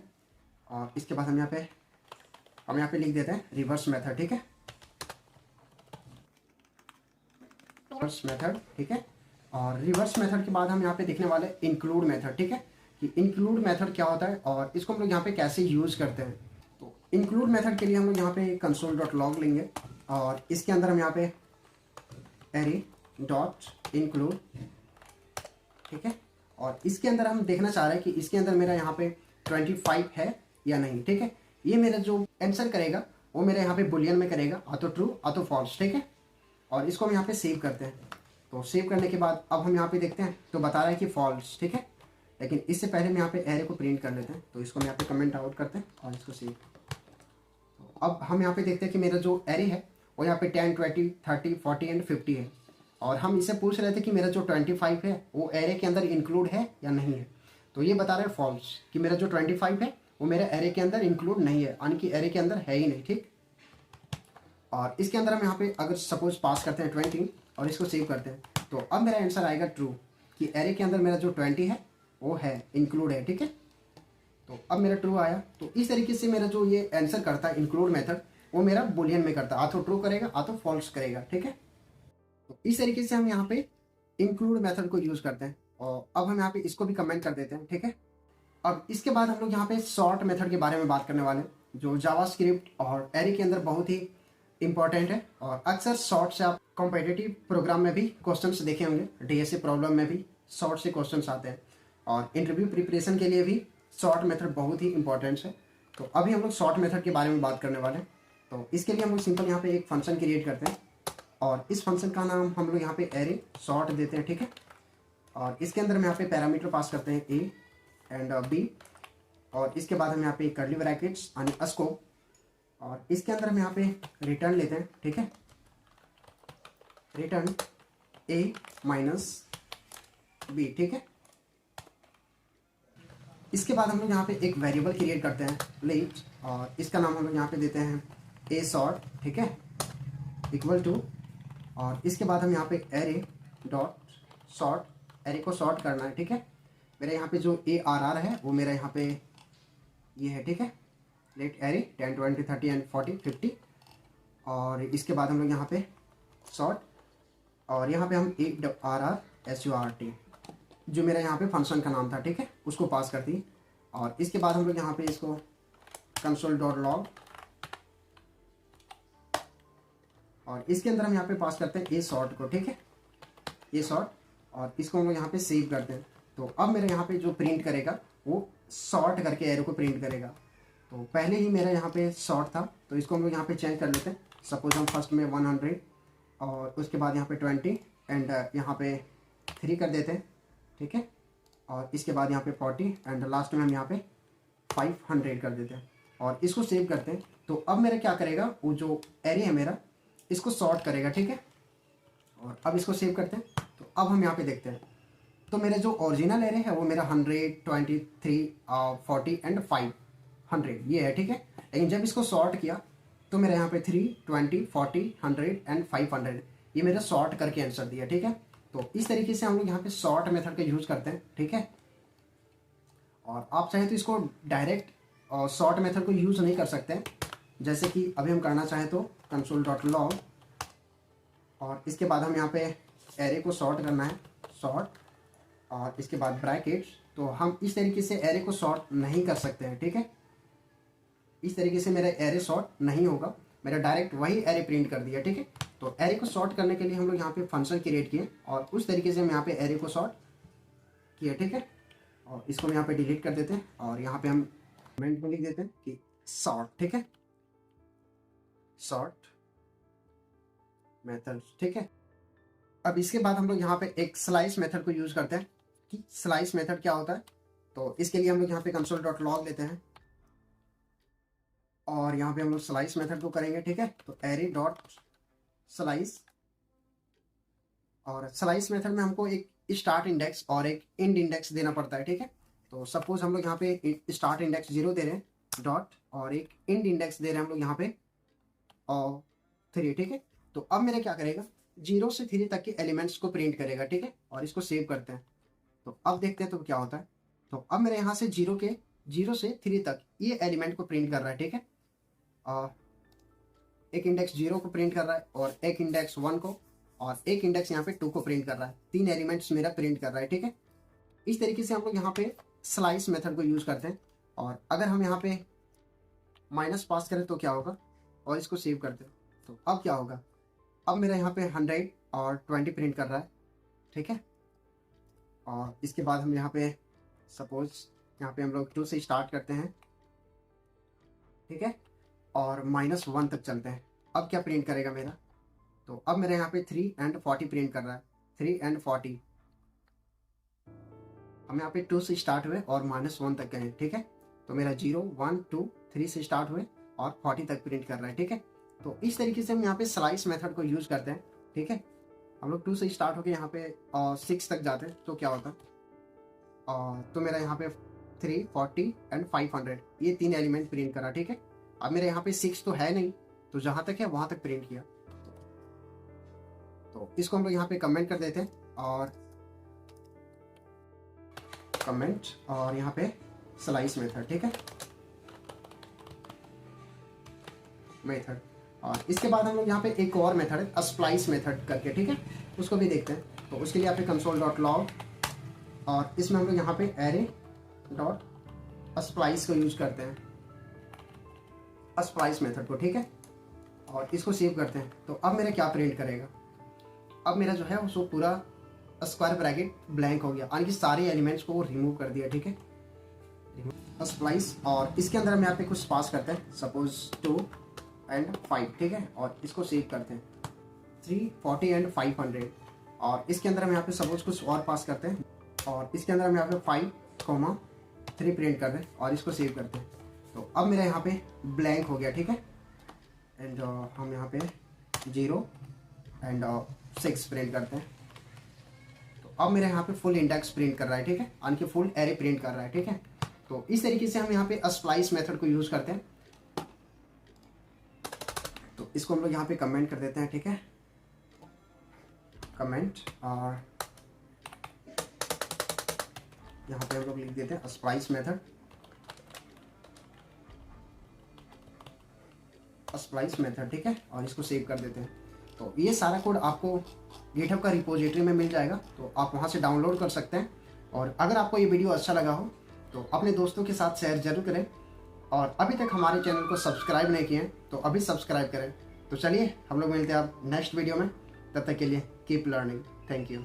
और इसके बाद हम यहाँ पे लिख देते हैं रिवर्स मेथड, ठीक है, रिवर्स मेथड, ठीक है। और रिवर्स मेथड के बाद हम यहाँ पे देखने वाले इंक्लूड मेथड, ठीक है, कि इंक्लूड मेथड क्या होता है और इसको हम लोग यहाँ पे कैसे यूज़ करते हैं। तो इंक्लूड मेथड के लिए हम लोग यहाँ पे console.log लेंगे और इसके अंदर हम यहाँ पे array.include, ठीक है। और इसके अंदर हम देखना चाह रहे हैं कि इसके अंदर मेरा यहाँ पे 25 है या नहीं, ठीक है। ये मेरा जो आंसर करेगा वो मेरे यहाँ पे बुलियन में करेगा, अतो ट्रू अतो फॉल्स, ठीक है। और इसको हम यहाँ पे सेव करते हैं। तो सेव करने के बाद अब हम यहाँ पे देखते हैं तो बता रहा है कि फॉल्स, ठीक है। लेकिन इससे पहले हम यहाँ पे एरे को प्रिंट कर लेते हैं। तो इसको हम यहाँ पे कमेंट आउट करते हैं और इसको सेव। तो अब हम यहाँ पे देखते हैं कि मेरा जो एरे है वो यहाँ पे 10, 20, 30, 40 एंड 50 है। और हम इसे पूछ रहे थे कि मेरा जो 25 है वो एरे के अंदर इंक्लूड है या नहीं है। तो ये बता रहा है फॉल्स, कि मेरा जो 25 है वो मेरे एरे के अंदर इंक्लूड नहीं है, यानी कि एरे के अंदर है ही नहीं, ठीक। और इसके अंदर हम यहाँ पे अगर सपोज पास करते हैं 20 और इसको सेव करते हैं तो अब मेरा आंसर आएगा ट्रू, कि एरे के अंदर मेरा जो 20 है वो है, इंक्लूड है, ठीक है। तो अब मेरा ट्रू आया। तो इस तरीके से मेरा जो ये आंसर करता है इंक्लूड मेथड वो मेरा बुलियन में करता है, आ तो ट्रू करेगा आ तो फॉल्स करेगा, ठीक है। तो इस तरीके से हम यहाँ पे इंक्लूड मेथड को यूज़ करते हैं। और अब हम यहाँ पे इसको भी कमेंट कर देते हैं, ठीक है। अब इसके बाद हम लोग यहाँ पे सॉर्ट मेथड के बारे में बात करने वाले हैं, जो जावास्क्रिप्ट और एरे के अंदर बहुत ही इंपॉर्टेंट है। और अक्सर सॉर्ट से आप कॉम्पिटिटिव प्रोग्राम में भी क्वेश्चंस देखे होंगे, डीएसए प्रॉब्लम में भी सॉर्ट से क्वेश्चंस आते हैं। और इंटरव्यू प्रिपरेशन के लिए भी सॉर्ट मेथड बहुत ही इंपॉर्टेंट है। तो अभी हम लोग सॉर्ट मेथड के बारे में बात करने वाले हैं। तो इसके लिए हम लोग सिंपल यहाँ पे एक फंक्शन क्रिएट करते हैं और इस फंक्शन का नाम हम लोग यहाँ पे एरे सॉर्ट देते हैं, ठीक है। और इसके अंदर हम यहाँ पे पैरामीटर पास करते हैं ए एंड बी, और इसके बाद हम यहाँ पे कर्ली ब्रैकेट्स यानी स्कोप, और इसके अंदर हम यहाँ पे रिटर्न लेते हैं, ठीक है, रिटर्न ए माइनस बी, ठीक है। इसके बाद हम लोग यहाँ पे एक वेरिएबल क्रिएट करते हैं लेट, और इसका नाम हम लोग यहाँ पे देते हैं ए सॉर्ट, ठीक है, इक्वल टू, और इसके बाद हम यहाँ पे एरे डॉट सॉर्ट, एरे को सॉर्ट करना है, ठीक है। मेरे यहाँ पे जो ए आर आर है वो मेरा यहाँ पे ये है, ठीक है, लेट एरे 10, 20, 30 एंड 40, 50। और इसके बाद हम लोग यहाँ पे सॉर्ट, और यहाँ पे हम A R R S U R T, जो मेरा यहाँ पे फंक्शन का नाम था, ठीक है, उसको पास कर दी। और इसके बाद हम लोग यहाँ पे इसको console.log, और इसके अंदर हम यहाँ पे पास करते हैं ए सॉर्ट को, ठीक है, ए सॉर्ट, और इसको हम लोग यहाँ पे सेव करते हैं। तो अब मेरे यहाँ पे जो प्रिंट करेगा वो सॉर्ट करके एरो को प्रिंट करेगा। तो पहले ही मेरा यहाँ पे सॉर्ट था, तो इसको हम लोग यहाँ पे चेंज कर लेते हैं। सपोज हम फर्स्ट में 100 और उसके बाद यहाँ पे 20 एंड यहाँ पे 3 कर देते हैं, ठीक है। और इसके बाद यहाँ पे 40 एंड लास्ट में हम यहाँ पे 500 कर देते हैं और इसको सेव करते हैं। तो अब मेरा क्या करेगा, वो जो एरे है मेरा इसको सॉर्ट करेगा, ठीक है। और अब इसको सेव करते हैं। तो अब हम यहाँ पे देखते हैं, तो मेरा जो ओरिजिनल एरे है वो मेरा 100, 23, 40 एंड 500 ये है, ठीक है। लेकिन जब इसको सॉर्ट किया तो मेरा यहाँ पे 3, 20, 40, 100 एंड 500 ये मेरा सॉर्ट करके आंसर दिया, ठीक है। तो इस तरीके से हम लोग यहाँ पे सॉर्ट मेथड का यूज़ करते हैं, ठीक है। और आप चाहें तो इसको डायरेक्ट सॉर्ट मेथड को यूज़ नहीं कर सकते हैं, जैसे कि अभी हम करना चाहें तो console.log, और इसके बाद हम यहाँ पे एरे को सॉर्ट करना है, सॉर्ट, और इसके बाद ब्रैकेट्स। तो हम इस तरीके से एरे को सॉर्ट नहीं कर सकते हैं, ठीक है। इस तरीके से मेरा एरे सॉर्ट नहीं होगा, मेरा डायरेक्ट वही एरे प्रिंट कर दिया, ठीक है। तो एरे को सॉर्ट करने के लिए हम लोग यहाँ पे फंक्शन क्रिएट किए और उस तरीके से हम यहाँ पे एरे को सॉर्ट किया, ठीक है। और इसको हम यहाँ पे डिलीट कर देते हैं और यहाँ पे हम कमेंट में लिख देते हैं कि सॉर्ट, ठीक है, सॉर्ट मेथड, ठीक है। अब इसके बाद हम लोग यहाँ पे एक स्लाइस मेथड को यूज करते हैं कि स्लाइस मेथड क्या होता है। तो इसके लिए हम लोग यहाँ पे console.log लेते हैं और यहाँ पे हम लोग स्लाइस मेथड को करेंगे, ठीक है। तो एरे डॉट स्लाइस और स्लाइस मेथड में हमको एक स्टार्ट इंडेक्स और एक एंड इंडेक्स देना पड़ता है, ठीक है। तो सपोज हम लोग यहाँ पे स्टार्ट इंडेक्स 0 दे रहे हैं डॉट, और एक एंड इंडेक्स दे रहे हैं हम लोग यहाँ पे और 3, ठीक है। तो अब मेरा क्या करेगा, 0 से 3 तक के एलिमेंट्स को प्रिंट करेगा, ठीक है। और इसको सेव करते हैं। तो अब देखते हैं तो क्या होता है। तो अब मेरे यहाँ से 0 से 3 तक ये एलिमेंट को प्रिंट कर रहा है, ठीक है। और एक इंडेक्स 0 को प्रिंट कर रहा है और एक इंडेक्स 1 को और एक इंडेक्स यहाँ पे 2 को प्रिंट कर रहा है। 3 एलिमेंट्स मेरा प्रिंट कर रहा है, ठीक है। इस तरीके से हम लोग यहाँ पे स्लाइस मेथड को यूज करते हैं। और अगर हम यहाँ पे माइनस पास करें तो क्या होगा, और इसको सेव करते हैं तो अब क्या होगा, अब मेरा यहाँ पे 100 और 20 प्रिंट कर रहा है, ठीक है। और इसके बाद हम यहाँ पे सपोज यहाँ पे हम लोग 2 से स्टार्ट करते हैं, ठीक है, और -1 तक चलते हैं। अब क्या प्रिंट करेगा मेरा, तो अब मेरे यहाँ पे 3 and 40 प्रिंट कर रहा है, 3 and 40। हम यहाँ पे 2 से स्टार्ट हुए और -1 तक गए, ठीक है। तो मेरा 0 1 2 3 से स्टार्ट हुए और 40 तक प्रिंट कर रहा है, ठीक है। तो इस तरीके से हम यहाँ पे स्लाइस मेथड को यूज करते हैं, ठीक है। हम लोग 2 से स्टार्ट होकर यहाँ पे 6 तक जाते हैं तो क्या होता है, तो मेरा यहाँ पे 3 40 and 500 ये 3 एलिमेंट प्रिंट करा, ठीक है। अब मेरे यहाँ पे 6 तो है नहीं, तो जहाँ तक है वहाँ तक प्रिंट किया। तो इसको हम लोग यहाँ पे कमेंट कर देते हैं और कमेंट और यहाँ पे स्लाइस मेथड, ठीक है, मेथड। और इसके बाद हम लोग यहाँ पे एक और मेथड है स्प्लाइस मेथड करके, ठीक है, उसको भी देखते हैं। तो उसके लिए यहाँ पे console.log और इसमें हम लोग यहाँ पे array स्प्लाइस को यूज करते हैं, स्प्लाइस मेथड को, ठीक है। और इसको सेव करते हैं। तो अब मेरा क्या प्रिंट करेगा, अब मेरा जो है उसको पूरा स्क्वायर ब्रैकेट ब्लैंक हो गया, यानी कि सारे एलिमेंट्स को वो रिमूव कर दिया, ठीक है, स्प्लाइस। और इसके अंदर हम यहाँ पे कुछ पास करते हैं, सपोज 2 and 5, ठीक है। और इसको सेव करते हैं 3 40 and 500। और इसके अंदर हम यहाँ पे सपोज कुछ और पास करते हैं और इसके अंदर हम यहाँ पे 5,3 प्रिंट कर रहे हैं और इसको सेव करते हैं। तो अब मेरा यहाँ पे ब्लैंक हो गया, ठीक है। एंड हम यहाँ पे 0 and 6 प्रिंट करते हैं। तो अब मेरे यहाँ पे फुल इंडेक्स प्रिंट कर रहा है, ठीक है, यानी कि फुल एरे प्रिंट कर रहा है, ठीक है। तो इस तरीके से हम यहाँ पे स्प्लाइस मेथड को यूज करते हैं। तो इसको हम लोग यहाँ पे कमेंट कर देते हैं, ठीक है, कमेंट। और यहाँ पे हम लोग लिख देते हैं स्प्लाइस मेथड, स्प्लाइस मेथड, ठीक है। और इसको सेव कर देते हैं। तो ये सारा कोड आपको गिटहब का रिपोजिटरी में मिल जाएगा, तो आप वहाँ से डाउनलोड कर सकते हैं। और अगर आपको ये वीडियो अच्छा लगा हो तो अपने दोस्तों के साथ शेयर जरूर करें। और अभी तक हमारे चैनल को सब्सक्राइब नहीं किए तो अभी सब्सक्राइब करें। तो चलिए हम लोग मिलते हैं अब नेक्स्ट वीडियो में, तब तक के लिए कीप लर्निंग। Thank you.